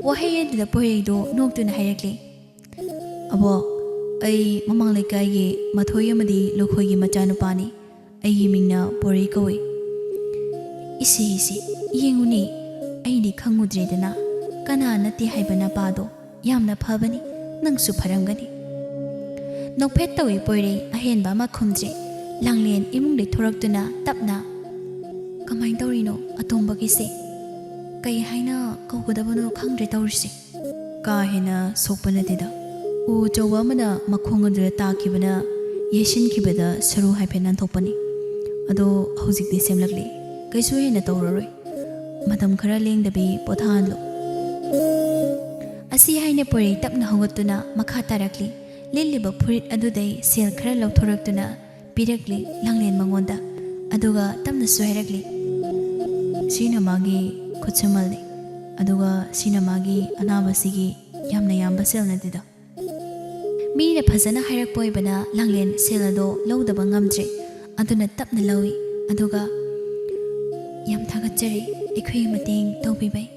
ꯋꯥꯍꯩ ꯑꯗꯨꯗ ꯄꯣꯏꯔꯩꯗꯣ ꯅꯣꯛꯇꯨꯅ ꯍꯥꯏꯔꯛꯂꯤ ꯑꯕꯣꯛ ꯑꯩ ꯃꯃꯥꯡ ꯂꯩꯀꯥꯏꯒꯤ ꯃꯊꯣꯏ ꯑꯃꯗꯤ ꯂꯨꯈꯣꯏꯒꯤ ꯃꯆꯥꯅꯨꯄꯥꯅꯤ ꯑꯩꯒꯤ ꯃꯤꯡꯅ ꯄꯣꯏꯔꯩ ꯀꯧꯏ ꯏꯁꯦ ꯌꯦꯡꯉꯨꯅꯤ ꯑꯩꯗꯤ ꯈꯪꯉꯨꯗ꯭ꯔꯦꯗꯅ ꯀꯅꯥ ꯅꯠꯇꯦ ꯍꯥꯏꯕ ꯅꯄꯥꯗꯣ ꯌꯥꯝꯅ ꯐꯕꯅꯤ ꯅꯪꯁꯨ ꯐꯔꯝꯒꯅꯤ ꯅꯣꯛꯐꯦꯠ ꯇꯧꯏ ꯄꯣꯏꯔꯩ ꯑꯍꯦꯟꯕ ꯑꯃ ꯈꯨꯝꯗ꯭ꯔꯦ ꯂꯥꯡꯂꯦꯟ ꯏꯃꯨꯡꯗꯩ ꯊꯣꯔꯛꯇꯨꯅ ꯇꯞꯅ ꯀꯃꯥꯏ ꯇꯧꯔꯤꯅꯣ ꯑꯇꯣꯝꯕꯒꯤꯁꯦ ꯀꯩ ꯍꯥꯏꯅ ꯀꯧꯒꯗꯕꯅꯣ ꯈꯪꯗ꯭ꯔꯦ ꯇꯧꯔꯤꯁꯦ ꯀꯥ ꯍꯦꯟꯅ ꯁꯣꯛꯄ ꯅꯠꯇꯦꯗ ꯎ ꯑꯆꯧꯕ ꯑꯃꯅ ꯃꯈꯣꯡ ꯑꯗꯨꯗ ꯇꯥꯈꯤꯕꯅ ꯌꯩꯁꯤꯟꯈꯤꯕꯗ ꯁꯔꯨ ꯍꯥꯏꯐꯦꯠ ꯅꯥꯟꯊꯣꯛꯄꯅꯤ ꯑꯗꯣ ꯍꯧꯖꯤꯛꯇꯤ ꯁꯦꯝꯂꯛꯂꯤ ꯀꯩꯁꯨ ꯍꯦꯟꯅ ꯇꯧꯔꯔꯣꯏ ꯃꯇꯝ ꯈꯔ ꯂꯦꯡꯗꯕꯤ ꯄꯣꯊꯥꯍꯜꯂꯨ ꯑꯁꯤ ꯍꯥꯏꯅ ꯄꯣꯏꯔꯩ ꯇꯞꯅ ꯍꯧꯒꯠꯇꯨꯅ ꯃꯈꯥ ꯇꯥꯔꯛꯂꯤ ꯂꯤꯠꯂꯤꯕ ꯐꯨꯔꯤꯠ ꯑꯗꯨꯗꯩ ꯁꯦꯜ ꯈꯔ ꯂꯧꯊꯣꯔꯛꯇꯨꯅ ꯄꯤꯔꯛꯂꯤ ꯂꯥꯡꯂꯦꯟ ꯃꯉꯣꯟꯗ ꯑꯗꯨꯒ ꯇꯞꯅꯁꯨ ꯍꯥꯏꯔꯛꯂꯤ ꯁꯤꯅ ꯃꯥꯒꯤ ꯈꯨꯠꯁꯨꯃꯜꯅꯤ ꯑꯗꯨꯒ ꯁꯤꯅ ꯃꯥꯒꯤ ꯑꯅꯥꯕꯁꯤꯒꯤ ꯌꯥꯝꯅ ꯌꯥꯝꯕ ꯁꯦꯜ ꯅꯠꯇꯦꯗ ꯃꯤꯅ ꯐꯖꯅ ꯍꯥꯏꯔꯛꯄ ꯑꯣꯏꯕꯅ ꯂꯥꯡꯂꯦꯟ ꯁꯦꯜ ꯑꯗꯣ ꯂꯧꯗꯕ ꯉꯝꯗ꯭ꯔꯦ ꯑꯗꯨꯅ ꯇꯞꯅ ꯂꯧꯏ ꯑꯗꯨꯒ ꯌꯥꯝ ꯊꯥꯒꯠꯆꯔꯤ ꯑꯩꯈꯣꯏꯒꯤ ꯃꯇꯦꯡ ꯇꯧꯕꯤꯕꯩ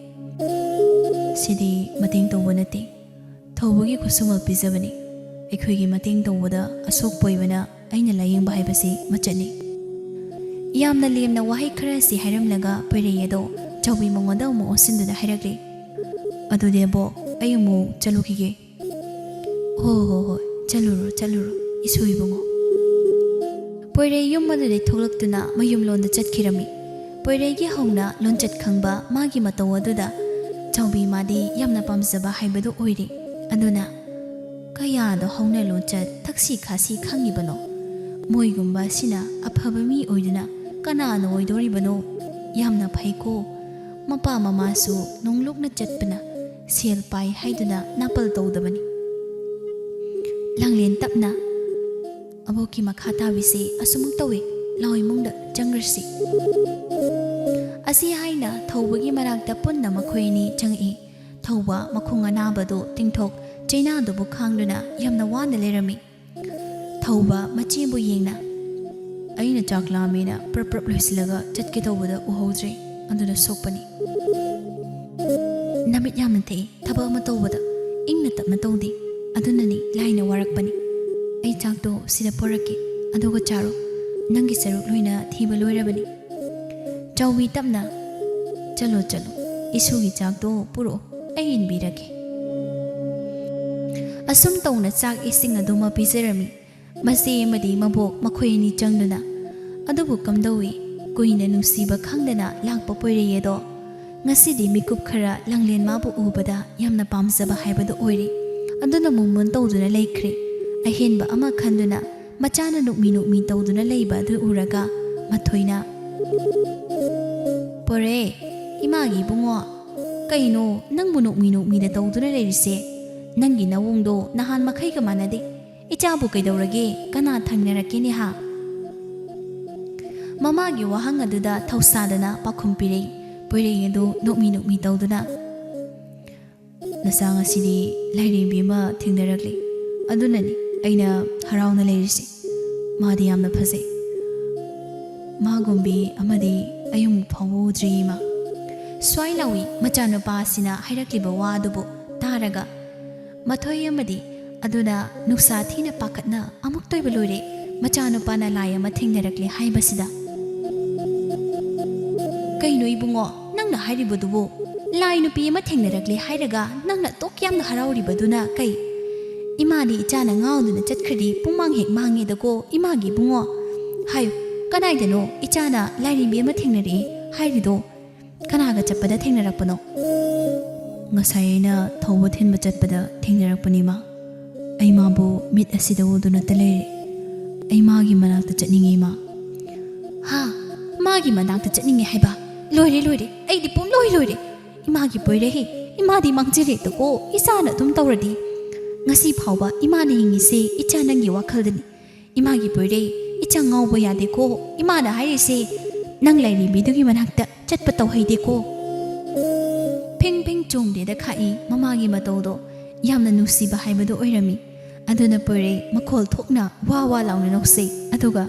ꯁꯤꯗꯤ ꯃꯇꯦꯡ ꯇꯧꯕ ꯅꯠꯇꯦ ꯊꯧꯕꯒꯤ ꯈꯨꯠꯁꯨꯃꯜ ꯄꯤꯖꯕꯅꯤ ꯑꯩꯈꯣꯏꯒꯤ ꯃꯇꯦꯡ ꯇꯧꯕꯗ ꯑꯁꯣꯛꯄ ꯑꯣꯏꯕꯅ ꯑꯩꯅ ꯂꯥꯌꯦꯡꯕ ꯍꯥꯏꯕꯁꯤ ꯃꯆꯠꯅꯤ ꯌꯥꯝꯅ ꯂꯦꯝꯅ ꯋꯥꯍꯩ ꯈꯔꯁꯤ ꯍꯥꯏꯔꯝꯂꯒ ꯄꯣꯏꯔꯩ ꯑꯗꯣ ꯆꯧꯕꯤ ꯃꯉꯣꯟꯗ ꯑꯃꯨꯛ ꯑꯣꯟꯁꯤꯟꯗꯨꯅ ꯍꯥꯏꯔꯛꯂꯤ ꯑꯗꯨꯗꯤ ꯑꯕꯣꯛ ꯑꯩ ꯑꯃꯨꯛ ꯆꯠꯂꯨꯈꯤꯒꯦ ꯍꯣꯏ ꯆꯠꯂꯨꯔꯣ ꯏꯁꯨ ꯏꯕꯨꯡꯉꯣ ꯄꯣꯏꯔꯩ ꯌꯨꯝ ꯑꯗꯨꯗꯩ ꯊꯣꯛꯂꯛꯇꯨꯅ ꯃꯌꯨꯝꯂꯣꯟꯗ ꯆꯠꯈꯤꯔꯝꯃꯤ ꯄꯣꯏꯔꯩꯒꯤ ꯍꯧꯅ ꯂꯣꯟꯆꯠ ꯈꯪꯕ ꯃꯥꯒꯤ ꯃꯇꯧ ꯑꯗꯨꯗ ꯆꯧꯕꯤ ꯃꯥꯗꯤ ꯌꯥꯝꯅ ꯄꯥꯝꯖꯕ ꯍꯥꯏꯕꯗꯨ ꯑꯣꯏꯔꯤ ꯑꯗꯨꯅ ꯀꯌꯥꯗ ꯍꯧꯅ ꯂꯣꯟꯆꯠ ꯊꯛꯁꯤ ꯈꯥꯁꯤ ꯈꯪꯉꯤꯕꯅꯣ ꯃꯣꯏꯒꯨꯝꯕ ꯑꯁꯤꯅ ꯑꯐꯕ ꯃꯤ ꯑꯣꯏꯗꯨꯅ ꯀꯅꯥꯅ ꯑꯣꯏꯗꯣꯔꯤꯕꯅꯣ ꯌꯥꯝꯅ ꯐꯩꯀꯣ ꯃꯄꯥ ꯃꯃꯥꯁꯨ ꯅꯣꯡꯂꯨꯛꯅ ꯆꯠꯄꯅ ꯁꯦꯜ ꯄꯥꯏ ꯍꯥꯏꯗꯨꯅ ꯅꯥꯄꯜ ꯇꯧꯗꯕꯅꯤ ꯂꯥꯡꯂꯦꯟ ꯇꯞꯅ ꯑꯕꯣꯛꯀꯤ ꯃꯈꯥ ꯇꯥꯕꯤꯁꯤ ꯑꯁꯨꯃꯛ ꯇꯧꯏ ꯂꯥꯎ ꯏꯃꯨꯡꯗ ꯆꯪꯔꯁꯤ ꯑꯁꯤ ꯍꯥꯏꯅ ꯊꯧꯕꯒꯤ ꯃꯅꯥꯛꯇ ꯄꯨꯟꯅ ꯃꯈꯣꯏ ꯑꯅꯤ ꯆꯪꯉꯛꯏ ꯊꯧꯕ ꯃꯈꯣꯡ ꯑꯅꯥꯕꯗꯨ ꯇꯤꯡꯊꯣꯛ ꯆꯩꯅꯥꯗꯨꯕꯨ ꯈꯥꯡꯗꯨꯅ ꯌꯥꯝꯅ ꯋꯥꯅ ꯂꯩꯔꯝꯃꯤ ꯊꯧꯕ ꯃꯆꯦꯕꯨ ꯌꯦꯡꯅ ꯑꯩꯅ ꯆꯥꯛ ꯂꯥꯝꯃꯦꯅ ꯄ꯭ꯔꯞ ꯂꯣꯏꯁꯤꯜꯂꯒ ꯆꯠꯀꯦ ꯇꯧꯕꯗ ꯎꯍꯧꯗ꯭ꯔꯦ ꯑꯗꯨꯅ ꯁꯣꯛꯄꯅꯤ ꯅꯨꯃꯤꯠ ꯌꯥꯝꯅ ꯊꯦꯛꯏ ꯊꯕꯛ ꯑꯃ ꯇꯧꯕꯗ ꯏꯪꯅ ꯇꯞꯅ ꯇꯧꯗꯦ ꯑꯗꯨꯅꯅꯤ ꯂꯥꯏꯅ ꯋꯥꯔꯛꯄꯅꯤ ꯑꯩ ꯆꯥꯛꯇꯣ ꯁꯤꯗ ꯄꯣꯔꯛꯀꯦ ꯑꯗꯨꯒ ꯆꯥꯔꯣ ꯅꯪꯒꯤ ꯁꯔꯨꯛ ꯂꯣꯏꯅ ꯊꯤꯕ ꯂꯣꯏꯔꯕꯅꯤ ꯆꯧꯕꯤ ꯇꯞꯅ ꯆꯠꯂꯣ ꯏꯁꯨꯒꯤ ꯆꯥꯛꯇꯣ ꯄꯨꯔꯛꯑꯣ ꯑꯩ ꯏꯟꯕꯤꯔꯒꯦ ꯑꯁꯨꯝ ꯇꯧꯅ ꯆꯥꯛ ꯏꯁꯤꯡ ꯑꯗꯨꯃ ꯄꯤꯖꯔꯝꯃꯤ ꯃꯆꯦ ꯑꯃꯗꯤ ꯃꯕꯣꯛ ꯃꯈꯣꯏ ꯑꯅꯤ ꯆꯪꯗꯨꯅ ꯑꯗꯨꯕꯨ ꯀꯝꯗꯧꯏ ꯀꯨꯏꯅ ꯅꯨꯡꯁꯤꯕ ꯈꯪꯗꯅ ꯂꯥꯛꯄ ꯄꯣꯏꯔꯩ ꯑꯗꯣ ꯉꯁꯤꯗꯤ ꯃꯤꯀꯨꯞ ꯈꯔ ꯂꯥꯡꯂꯦꯟ ꯃꯥꯕꯨ ꯎꯕꯗ ꯌꯥꯝꯅ ꯄꯥꯝꯖꯕ ꯍꯥꯏꯕꯗꯨ ꯑꯣꯏꯔꯤ ꯑꯗꯨꯅ ꯃꯨꯟ ꯇꯧꯗꯨꯅ ꯂꯩꯈ꯭ꯔꯦ ꯑꯍꯦꯟꯕ ꯑꯃ ꯈꯟꯗꯨꯅ ꯃꯆꯥꯅ ꯅꯣꯛꯃꯤ ꯇꯧꯗꯨꯅ ꯂꯩꯕ ꯑꯗꯨ ꯎꯔꯒ ꯃꯊꯣꯏꯅ ꯄꯣꯔꯦ 이마ꯒꯤ ꯏꯕꯨꯡꯉꯣ ꯀꯩꯅꯣ ꯅꯪꯕꯨ ꯅꯣꯛꯃꯤꯗ ꯇꯧꯗꯨꯅ ꯂꯩꯔꯤꯁꯦ ꯅꯪꯒꯤ ꯅꯋꯣꯡꯗꯣ ꯅꯍꯥꯟ ꯃꯈꯩꯒ ꯃꯥꯟꯅꯗꯦ 이ಚಾꯕꯨ ꯀꯩꯗꯧꯔꯒꯦ ꯀꯅꯥ ꯊꯪꯅꯔꯛꯀꯦꯅꯦ ꯍꯥ ꯃꯃꯥꯒꯤ ꯋꯥꯍꯪ ꯑꯗꯨꯗ ꯊꯧꯁꯥꯗꯅ ꯄꯥꯎꯈꯨꯝ ꯄꯤꯔꯩ ꯄꯣꯏꯔꯩ ꯑꯗꯨ ꯅꯣꯛꯃꯤ ꯇꯧꯗꯨꯅ ꯅꯆꯥ ꯉꯁꯤꯗꯤ ꯂꯥꯏꯔꯦꯝꯕꯤ ꯑꯃ ꯊꯦꯡꯅꯔꯛꯂꯤ ꯑꯗꯨꯅꯅꯤ ꯑꯩꯅ ꯍꯔꯥꯎꯅ ꯂꯩꯔꯤꯁꯤ ꯃꯥꯗꯤ ꯌꯥꯝꯅ ꯐꯖꯩ ꯃꯥꯒꯨꯝꯕꯤ ꯑꯃꯗꯤ ꯑꯌꯨꯝ ꯐꯥꯎꯕ ꯎꯗ꯭ꯔꯤ ꯏꯃꯥ ꯁ꯭ꯋꯥꯏ ꯂꯥꯎꯏ ꯃꯆꯥꯅꯨꯄꯥ ꯑꯁꯤꯅ ꯍꯥꯏꯔꯛꯂꯤꯕ ꯋꯥ ꯑꯗꯨꯕꯨ ꯇꯥꯔꯒ ꯃꯊꯣꯏ ꯑꯃꯗꯤ ꯑꯗꯨꯅ ꯅꯨꯡꯁꯥ ꯊꯤꯅ ꯄꯥꯈꯠꯅ ꯑꯃꯨꯛ ꯇꯣꯏꯕ ꯂꯣꯏꯔꯦ ꯃꯆꯥꯅꯨꯄꯥꯅ ꯂꯥꯏ ꯑꯃ ꯊꯦꯡꯅꯔꯛꯂꯦ ꯍꯥꯏꯕꯁꯤꯗ ꯀꯩꯅꯣ ꯏꯕꯨꯡꯉꯣ ꯅꯪꯅ ꯍꯥꯏꯔꯤꯕꯗꯨꯕꯨ ꯂꯥꯏ ꯅꯨꯄꯤ ꯑꯃ ꯊꯦꯡꯅꯔꯛꯂꯦ ꯍꯥꯏꯔꯒ ꯅꯪꯅ ꯇꯣꯛ ꯌꯥꯝꯅ ꯍꯔꯥꯎꯔꯤꯕꯗꯨꯅ ꯀꯩ 이마ꯗꯤ 이ಚಾꯅ ꯉꯥꯎꯗꯨꯅ ꯆꯠꯈ꯭ꯔꯗꯤ ꯄꯨꯡꯃꯥꯡ ꯍꯦꯛ ꯃꯥꯡꯉꯦꯗꯀꯣ 이마ꯒꯤ ꯏꯕꯨꯡꯉꯣ ꯍꯥꯏꯌꯨ ꯀꯅꯥꯏꯗꯅꯣ 이ಚಾꯅ ꯂꯥꯏꯔꯦꯝꯕꯤ ꯑꯃ ꯊꯦꯡꯅꯔꯛꯏ ꯍꯥꯏꯔꯤꯗꯣ ꯀꯅꯥꯒ ꯆꯠꯄꯗ ꯊꯦꯡꯅꯔꯛꯄꯅꯣ ꯉꯁꯥꯏ ꯑꯩꯅ ꯊꯧꯕ ꯊꯤꯟꯕ ꯆꯠꯄꯗ ꯊꯦꯡꯅꯔꯛꯄꯅꯤ ꯃꯥ ꯑꯩ ꯃꯥꯕꯨ ꯃꯤꯠ ꯑꯁꯤꯗ ꯎꯗꯨꯅꯇ ꯂꯩꯔꯦ ꯑꯩ ꯃꯥꯒꯤ ꯃꯅꯥꯛꯇ ꯆꯠꯅꯤꯡꯉꯤ ꯃꯥ ꯍꯥ ꯃꯥꯒꯤ ꯃꯅꯥꯛꯇ ꯆꯠꯅꯤꯡꯉꯦ ꯍꯥꯏꯕ ꯂꯣꯏꯔꯦ ꯑꯩꯗꯤ ꯂꯣꯏꯔꯦ 이마ꯒꯤ ꯄꯣꯏꯔꯩ 이마ꯗꯤ ꯃꯥꯡꯖꯔꯦꯗꯀꯣ 이ಚಾꯅ ꯑꯗꯨꯝ ꯇꯧꯔꯗꯤ ngasi phauba imana hingise icha nangi wakhaldan imagi poirei icha ngauba yade ko imana haise nang lairi bidugi manakta chatpa tawhaide ko ping chongde da khai mamagi matawdo yamna nusiba haibadu oirami aduna poirei makhol thokna wa launa noksei aduga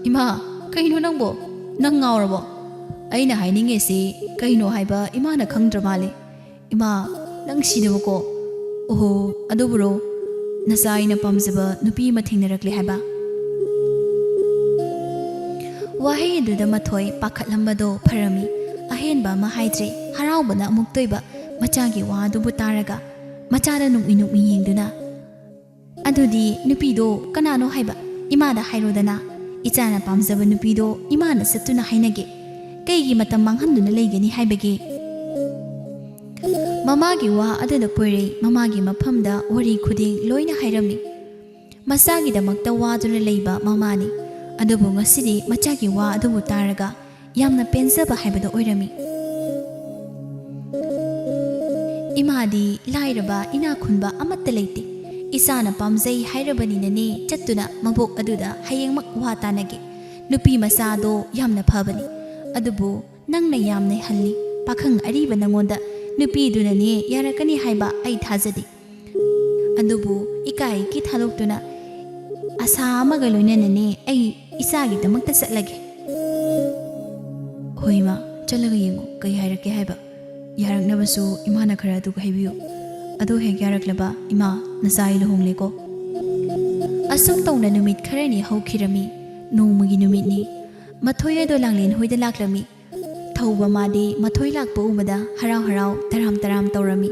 ima kaino nangbo nang ngaurabo aina haininge se kaino haiba imana khangdra male ima nang sidabako ओहो अदुबुरो नसाइना पामजबा नुपी मा थेंगनरक्ले हाबा वाहे दुदा मथोय पाखतलंबदो Fermi अहेनबा मा हाइद्रे हरावबना अमुक तोयबा मचागी वा दुबु तारगा मचादा नुकमी येंगदुना अदुदी नुपीदो कनानो हाइबा इमादा हाइरोदना इचाना पामजबा नुपीदो इमाना सत्तुना हाइनगे कईगी मतम मांगहंदुना लेगनी हाइबगे ममागी वा अदुदा पोइरei ममागी मफमदा worry खुदिंग लोइना हाइरमी मसागी दमक्ता वादुना लेबा ममानी अदुबु ngasidi मचागी वा अदुबु तारगा यामना पेंजबा हाइबदा ओइरमी इमादी लाइरबा इना खुनबा अमत्ता लेते इसाना पामजै हाइरबनिनने चत्तुना मबोक अदुदा हयेंमक वा तानगे नुपी मसादो यामना फबनी अदुबु नंगना यामना हल्ली पाखंग अरीबा नंगोंदा नुपीदुनने यारकनी हाइबा आई थाजदे अदुबु इकाई की थालोक्तुना आसा अमगा लोइननने आई इसागी दमक्ता चटलगे होइमा चलगा येंगो कई हाइरके हाइबा यारकनबसु इमाना खरा दुग हाइबियो अदो हेक यारकलबा इमा नसाई लहोंगलेको असम तौना नुमित खरनी हौखिरमी नोमगी नुमितनी मथोय दो लांगलेन होइदा लाक्लमी ꯊꯧꯕ ꯃꯥꯗꯤ ꯃꯊꯣꯏ ꯂꯥꯛꯄ ꯎꯕꯗ ꯍꯔꯥꯎ ꯍꯔꯥꯎ ꯇꯔꯥꯝ ꯇꯔꯥꯝ ꯇꯧꯔꯝꯃꯤ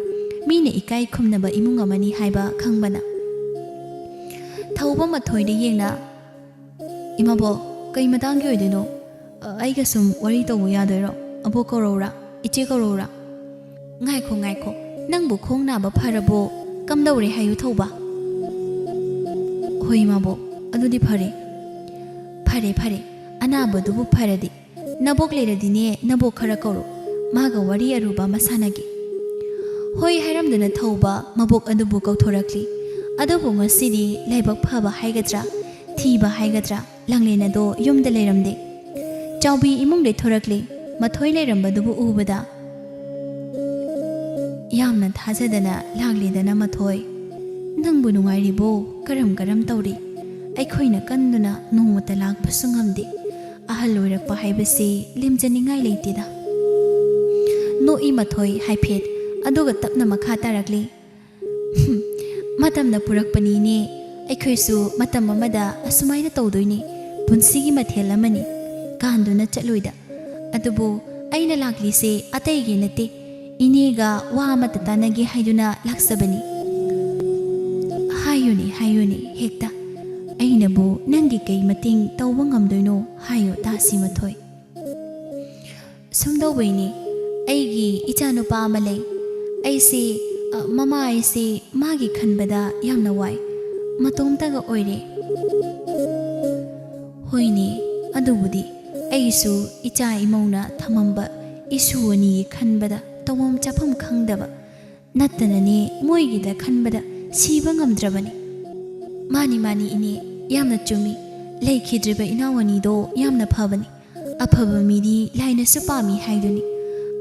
ꯃꯤꯅ ꯏꯀꯥꯏ ꯈꯨꯝꯅꯕ ꯏꯃꯨꯡ ꯑꯃꯅꯤ ꯍꯥꯏꯕ ꯈꯪꯕꯅ ꯊꯧꯕ ꯃꯊꯣꯏꯗ ꯌꯦꯡꯅ ꯏꯃꯥꯕꯣꯛ ꯀꯩ ꯃꯇꯥꯡꯒꯤ ꯑꯣꯏꯗꯣꯏꯅꯣ ꯑꯩꯒ ꯁꯨꯝ ꯋꯥꯔꯤ ꯇꯧꯕ ꯌꯥꯗꯣꯏꯔꯣ ꯑꯕꯣꯛ ꯀꯧꯔꯧꯔꯥ ꯏꯆꯦ ꯀꯧꯔꯧꯔꯥ ꯉꯥꯏꯈꯣ ꯅꯪꯕꯨ ꯈꯣꯡ ꯅꯥꯕ ꯐꯔꯕꯣ ꯀꯝꯗꯧꯔꯦ ꯍꯥꯏꯌꯨ ꯊꯧꯕ ꯍꯣꯏ ꯏꯃꯥꯕꯣꯛ ꯑꯗꯨꯗꯤ ꯐꯔꯦ ꯑꯅꯥꯕꯗꯨꯕꯨ ꯐꯔꯗꯤ ꯅꯕꯣꯛ ꯂꯩꯔꯗꯤꯅꯦ ꯅꯕꯣꯛ ꯈꯔ ꯀꯧꯔꯣ ꯃꯥꯒ ꯋꯥꯔꯤ ꯑꯔꯨꯕ ꯑꯃ ꯁꯥꯟꯅꯒꯦ ꯍꯣꯏ ꯍꯥꯏꯔꯝꯗꯨꯅ ꯊꯧꯕ ꯃꯕꯣꯛ ꯑꯗꯨꯕꯨ ꯀꯧꯊꯣꯔꯛꯂꯤ ꯑꯗꯨꯕꯨ ꯉꯁꯤꯗꯤ ꯂꯥꯏꯕꯛ ꯐꯕ ꯍꯥꯏꯒꯗ꯭ꯔꯥ ꯊꯤꯕ ꯍꯥꯏꯒꯗ꯭ꯔꯥ ꯂꯥꯡꯂꯦꯟ ꯑꯗꯣ ꯌꯨꯝꯗ ꯂꯩꯔꯝꯗꯦ ꯆꯥꯎꯕꯤ ꯏꯃꯨꯡꯗꯩ ꯊꯣꯔꯛꯂꯤ ꯃꯊꯣꯏ ꯂꯩꯔꯝꯕꯗꯨꯕꯨ ꯎꯕꯗ ꯌꯥꯝꯅ ꯊꯥꯖꯗꯅ ꯂꯥꯡꯂꯦꯗꯅ ꯃꯊꯣꯏ ꯅꯪꯕꯨ ꯅꯨꯡꯉꯥꯏꯔꯤꯕꯣ ꯀꯔꯝ ꯇꯧꯔꯤ ꯑꯩꯈꯣꯏꯅ ꯀꯟꯗꯨꯅ ꯅꯣꯡꯃꯇ ꯂꯥꯛꯄꯁꯨ ꯉꯝꯗꯦ ꯑꯍꯜ ꯑꯣꯏꯔꯛꯄ ꯍꯥꯏꯕꯁꯤ ꯂꯦꯝꯖꯅꯤꯡꯉꯥꯏ ꯂꯩꯇꯦꯗ ꯅꯣꯛꯏ ꯃꯊꯣꯏ ꯍꯥꯏꯐꯦꯠ ꯑꯗꯨꯒ ꯇꯞꯅ ꯃꯈꯥ ꯇꯥꯔꯛꯂꯤ ꯃꯇꯝꯅ ꯄꯨꯔꯛꯄꯅꯤꯅꯦ ꯑꯩꯈꯣꯏꯁꯨ ꯃꯇꯝ ꯑꯃꯗ ꯑꯁꯨꯃꯥꯏꯅ ꯇꯧꯗꯣꯏꯅꯤ ꯄꯨꯟꯁꯤꯒꯤ ꯃꯊꯦꯜ ꯑꯃꯅꯤ ꯀꯥꯟꯗꯨꯅ ꯆꯠꯂꯣꯏꯗ ꯑꯗꯨꯕꯨ ꯑꯩꯅ ꯂꯥꯛꯂꯤꯁꯦ ꯑꯇꯩꯒꯤ ꯅꯠꯇꯦ ꯏꯅꯦꯒ ꯋꯥ ꯑꯃꯇ ꯇꯥꯟꯅꯒꯦ ꯍꯥꯏꯗꯨꯅ ꯂꯥꯛꯆꯕꯅꯤ ꯍꯥꯏꯌꯨꯅꯦ ꯍꯦꯛꯇ ꯑꯩꯅꯕꯨ ꯅꯪꯒꯤ ꯀꯩ ꯃꯇꯦꯡ ꯇꯧꯕ ꯉꯝꯗꯣꯏꯅꯣ ꯍꯥꯏꯌꯣ ꯇꯥꯁꯤ ꯃꯊꯣꯏ ꯁꯨꯝꯗꯧꯕꯩꯅꯤ ꯑꯩꯒꯤ ꯏꯆꯥꯅꯨꯄꯥ ꯑꯃ ꯂꯩ ꯑꯩꯁꯦ ꯃꯃꯥ ꯑꯩꯁꯦ ꯃꯥꯒꯤ ꯈꯟꯕꯗ ꯌꯥꯝꯅ ꯋꯥꯏ ꯃꯇꯣꯝꯇꯒ ꯑꯣꯏꯔꯦ ꯍꯣꯏꯅꯦ ꯑꯗꯨꯕꯨꯗꯤ ꯑꯩꯁꯨ ꯏꯆꯥ ꯏꯃꯧꯅ ꯊꯝꯃꯝꯕ ꯏꯁꯨ ꯑꯅꯤꯒꯤ ꯈꯟꯕꯗ ꯇꯧꯐꯝ ꯆꯥꯐꯝ ꯈꯪꯗꯕ ꯅꯠꯇꯅꯅꯦ ꯃꯣꯏꯒꯤꯗ ꯈꯟꯕꯗ ꯁꯤꯕ ꯉꯝꯗ꯭ꯔꯕꯅꯤ ꯃꯥꯅꯤ ꯏꯅꯦ ꯌꯥꯝꯅ ꯆꯨꯝꯃꯤ ꯂꯩꯈꯤꯗ꯭ꯔꯤꯕ ꯏꯅꯥꯎ ꯑꯅꯤꯗꯣ ꯌꯥꯝꯅ ꯐꯕꯅꯤ ꯑꯐꯕ ꯃꯤꯗꯤ ꯂꯥꯏꯅꯁꯨ ꯄꯥꯝꯃꯤ ꯍꯥꯏꯗꯨꯅꯤ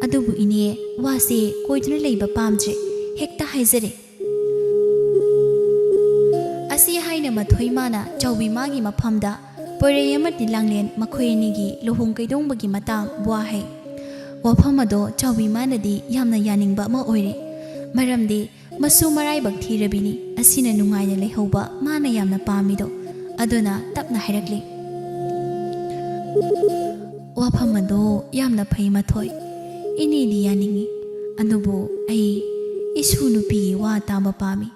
ꯑꯗꯨꯕꯨ ꯏꯅꯦ ꯋꯥꯁꯦ ꯀꯣꯏꯗꯨꯅ ꯂꯩꯕ ꯄꯥꯝꯗ꯭ꯔꯦ ꯍꯦꯛꯇ ꯍꯥꯏꯖꯔꯦ ꯑꯁꯤ ꯍꯥꯏꯅ ꯃꯊꯣꯏ ꯃꯥꯅ ꯆꯥꯎꯕꯤ ꯃꯥꯒꯤ ꯃꯐꯝꯗ ꯄꯣꯏꯔꯩ ꯑꯃꯗꯤ ꯂꯥꯡꯂꯦꯟ ꯃꯈꯣꯏ ꯑꯅꯤꯒꯤ ꯂꯨꯍꯣꯡ ꯀꯩꯗꯣꯡꯕꯒꯤ ꯃꯇꯥꯡ ꯋꯥꯍꯩ ꯋꯥꯐꯝ ꯑꯗꯣ ꯆꯥꯎꯕꯤ ꯃꯥꯅꯗꯤ ꯌꯥꯝꯅ ꯌꯥꯅꯤꯡꯕ ꯑꯃ ꯑꯣꯏꯔꯦ ꯃꯔꯝꯗꯤ ꯃꯁꯨ ꯃꯔꯥꯏꯕꯛ ꯊꯤꯔꯕꯤꯅꯤ ꯑꯁꯤꯅ ꯅꯨꯡꯉꯥꯏꯅ ꯂꯩꯍꯧꯕ ꯃꯥꯅ ꯌꯥꯝꯅ ꯄꯥꯝꯃꯤꯗꯣ ꯑꯗꯨꯅ ꯇꯞꯅ ꯍꯥꯏꯔꯛꯂꯤ ꯋꯥꯐꯝ ꯑꯗꯣ ꯌꯥꯝꯅ ꯐꯩ ꯃꯊꯣꯏ ꯏꯅꯦꯗꯤ ꯌꯥꯅꯤꯡꯉꯤ ꯑꯗꯨꯕꯨ ꯑꯩ ꯏꯁꯨ ꯅꯨꯄꯤꯒꯤ ꯋꯥ ꯇꯥꯕ ꯄꯥꯝꯃꯤ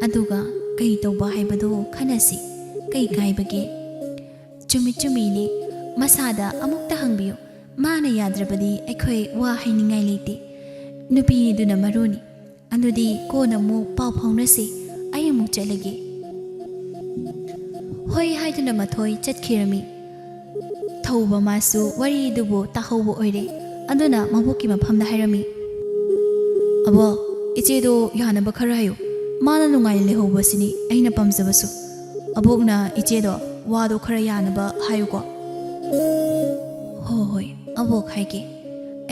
ꯑꯗꯨꯒ ꯀꯩ ꯇꯧꯕ ꯍꯥꯏꯕꯗꯣ ꯈꯟꯅꯁꯤ ꯀꯩ ꯀꯥꯏꯕꯒꯦ ꯆꯨꯝꯃꯤꯅꯦ ꯃꯁꯥꯗ ꯑꯃꯨꯛꯇ ꯍꯪꯕꯤꯌꯨ ꯃꯥꯅ ꯌꯥꯗ꯭ꯔꯕꯗꯤ ꯑꯩꯈꯣꯏ ꯋꯥ ꯍꯥꯏꯅꯤꯡꯉꯥꯏ ꯂꯩꯇꯦ ꯅꯨꯄꯤꯗꯨꯅ ꯃꯔꯨꯅꯤ ꯑꯗꯨꯗꯤ ꯀꯣꯟꯅ ꯑꯃꯨꯛ ꯄꯥꯎ ꯐꯥꯎꯅꯁꯤ ꯑꯩ ꯑꯃꯨꯛ ꯆꯠꯂꯒꯦ ꯍꯣꯏ ꯍꯥꯏꯗꯨꯅ ꯃꯊꯣꯏ ꯆꯠꯈꯤꯔꯝꯃꯤ ꯊꯧꯕ ꯃꯥꯁꯨ ꯋꯥꯔꯤꯗꯨꯕꯨ ꯇꯥꯍꯧꯕ ꯑꯣꯏꯔꯦ ꯑꯗꯨꯅ ꯃꯕꯣꯛꯀꯤ ꯃꯐꯝꯗ ꯍꯥꯏꯔꯝꯃꯤ ꯑꯕꯣꯛ ꯏꯆꯦꯗꯣ ꯌꯥꯅꯕ ꯈꯔ ꯍꯥꯏꯌꯨ ꯃꯥꯅ ꯅꯨꯡꯉꯥꯏꯅ ꯂꯩꯍꯧꯕꯁꯤꯅꯤ ꯑꯩꯅ ꯄꯥꯝꯖꯕꯁꯨ ꯑꯕꯣꯛꯅ ꯏꯆꯦꯗꯣ ꯋꯥꯗꯣ ꯈꯔ ꯌꯥꯅꯕ ꯍꯥꯏꯌꯨꯀꯣ ꯍꯣꯏ ꯑꯕꯣꯛ ꯍꯥꯏꯒꯦ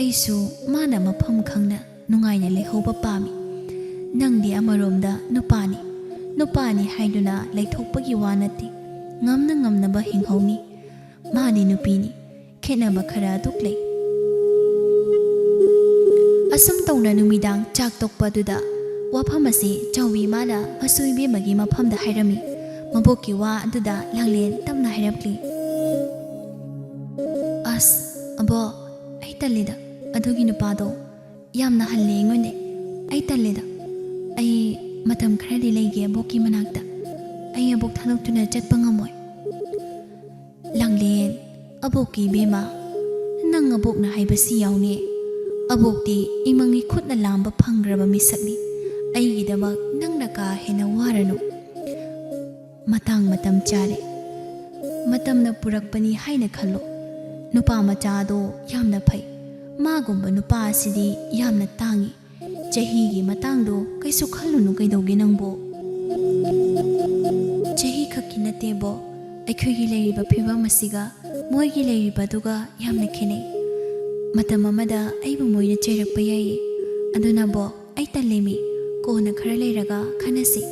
ꯑꯩꯁꯨ ꯃꯥꯅ ꯃꯐꯝ ꯈꯪꯅ ꯅꯨꯡꯉꯥꯏꯅ ꯂꯩꯍꯧꯕ ꯄꯥꯝꯃꯤ ꯅꯪꯗꯤ ꯑꯃꯔꯣꯝꯗ ꯅꯨꯄꯥꯅꯤ ꯍꯥꯏꯗꯨꯅ ꯂꯩꯊꯣꯛꯄꯒꯤ ꯋꯥ ꯅꯠꯇꯦ ꯉꯝꯅꯕ ꯍꯤꯡꯍꯧꯅꯤ ꯃꯥꯗꯤ ꯅꯨꯄꯤꯅꯤ ꯈꯦꯠꯅꯕ ꯈꯔ ꯑꯗꯨꯛ ꯂꯩ ꯑꯁꯨꯝ ꯇꯧꯅ ꯅꯨꯃꯤꯗꯥꯡ ꯆꯥꯛ ꯇꯣꯛꯄꯗꯨꯗ ꯋꯥꯐꯝ ꯑꯁꯤ ꯆꯥꯎꯕꯤ ꯃꯥꯅ ꯃꯁꯨ ꯏꯕꯦꯝꯃꯒꯤ ꯃꯐꯝꯗ ꯍꯥꯏꯔꯝꯃꯤ ꯃꯕꯣꯛꯀꯤ ꯋꯥ ꯑꯗꯨꯗ ꯂꯥꯡꯂꯦꯟ ꯇꯞꯅ ꯍꯥꯏꯔꯛꯂꯤ ꯑꯁ ꯑꯕꯣꯛ ꯑꯩ ꯇꯜꯂꯤꯗ ꯑꯗꯨꯒꯤ ꯅꯨꯄꯥꯗꯣ ꯌꯥꯝꯅ ꯍꯜꯂꯦ ꯑꯩꯉꯣꯟꯗ ꯑꯩ ꯇꯜꯂꯤꯗ ꯑꯩ ꯃꯇꯝ ꯈꯔꯗꯤ ꯂꯩꯒꯦ ꯑꯕꯣꯛꯀꯤ ꯃꯅꯥꯛꯇ ꯑꯩ ꯑꯕꯣꯛ ꯊꯥꯗꯣꯛꯇꯨꯅ ꯆꯠꯄ ꯉꯝꯃꯣꯏ ꯂꯥꯡꯂꯦꯟ ꯑꯕꯣꯛꯀꯤ ꯏꯕꯦꯝꯃ ꯅꯪ ꯑꯕꯣꯛꯅ ꯍꯥꯏꯕꯁꯤ ꯌꯥꯎꯅꯦ ꯑꯕꯣꯛꯇꯤ ꯏꯃꯪꯒꯤ ꯈꯨꯠꯅ ꯂꯥꯝꯕ ꯐꯪꯈ꯭ꯔꯕ ꯃꯤꯁꯛꯅꯤ ꯑꯩꯒꯤꯗꯃꯛ ꯅꯪꯅ ꯀꯥ ꯍꯦꯟꯅ ꯋꯥꯔꯅꯨ ꯃꯇꯝ ꯆꯥꯔꯦ ꯃꯇꯝꯅ ꯄꯨꯔꯛꯄꯅꯤ ꯍꯥꯏꯅ ꯈꯜꯂꯣ नुपा मचादो यामना फै मागुंबा नुपा असिदि यामना तांगी चहीगी मतांगदो कैसु खल्लुनु कैदौगे नंबो चही खक्की नतेबो अखोइगी लेरिबा फिबम असिगा मोइगी लेरिबा दुगा यामना खेने मतम अमदा अइबु मोइना चेरकपा याई अदुना बो अइ तल्लेमी कोना खरा लेरगा खनसि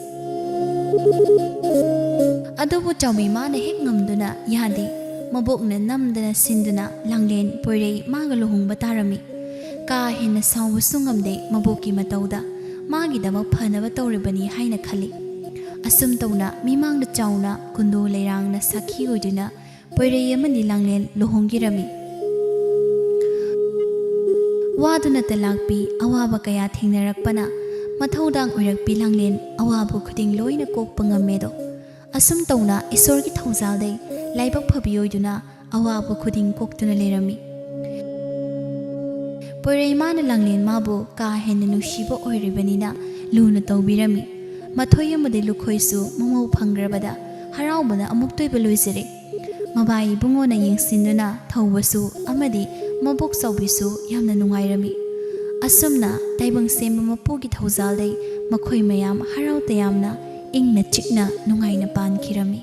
अदुबु चाउमी माना हेक ngamduna यादे मबोकना नमदना सिंदुना लांगलेन पोइरै मागा लुहुंगबा तारमी का हेन्ना साउबसु ngamदे मबोकी मतौदा मागिदमक फनबा तौरिबनी हाइना खली असुम तौना मिमांगदा चाउना कुंदो लेरांगना साखी ओइदुना पोइरै अमनि लांगलेन लुहुंगिरमी ꯋꯥꯗꯨꯅꯇ ꯂꯥꯛꯄꯤ ꯑꯋꯥꯕ ꯀꯌꯥ ꯊꯦꯡꯅꯔꯛꯄꯅ ꯃꯊꯧꯗꯥꯡ ꯑꯣꯏꯔꯛꯄꯤ ꯂꯥꯡꯂꯦꯟ ꯑꯋꯥꯕ ꯈꯨꯗꯤꯡ ꯂꯣꯏꯅ ꯀꯣꯛꯄ ꯉꯝꯃꯦꯗꯣ ꯑꯁꯨꯝ ꯇꯧꯅ ꯏꯁꯣꯔꯒꯤ ꯊꯧꯖꯥꯜꯗꯩ ꯂꯥꯏꯕꯛ ꯐꯕꯤꯑꯣꯏꯗꯨꯅ ꯑꯋꯥꯕ ꯈꯨꯗꯤꯡ ꯀꯣꯛꯇꯨꯅ ꯂꯩꯔꯝꯃꯤ ꯄꯣꯏꯔꯩꯃꯥꯅ ꯂꯥꯡꯂꯦꯟ ꯃꯥꯕꯨ ꯀꯥ ꯍꯦꯟꯅ ꯅꯨꯡꯁꯤꯕ ꯑꯣꯏꯔꯤꯕꯅꯤꯅ ꯂꯨꯅ ꯇꯧꯕꯤꯔꯝꯃꯤ ꯃꯊꯣꯏ ꯑꯃꯗꯤ ꯂꯨꯈꯣꯏꯁꯨ ꯃꯃꯧ ꯐꯪꯈ꯭ꯔꯕꯗ ꯍꯔꯥꯎꯕꯅ ꯑꯃꯨꯛ ꯇꯣꯏꯕ ꯂꯣꯏꯖꯔꯦ ꯃꯕꯥꯏ ꯏꯕꯨꯡꯉꯣꯅ ꯌꯦꯡꯁꯤꯟꯗꯨꯅ ꯊꯧꯕꯁꯨ ꯑꯃꯗꯤ ꯃꯕꯣꯛ ꯆꯥꯎꯕꯤꯁꯨ ꯌꯥꯝꯅ ꯅꯨꯡꯉꯥꯏꯔꯝꯃꯤ ꯑꯁꯨꯝꯅ ꯇꯥꯏꯕꯪ ꯁꯦꯝꯕ ꯃꯄꯨꯒꯤ ꯊꯧꯖꯥꯜꯗꯩ ꯃꯈꯣꯏ ꯃꯌꯥꯝ ꯍꯔꯥꯎ ꯇꯌꯥꯝꯅ ꯏꯪꯅ ꯆꯤꯛꯅ ꯅꯨꯡꯉꯥꯏꯅ ꯄꯥꯟꯈꯤꯔꯝꯃꯤ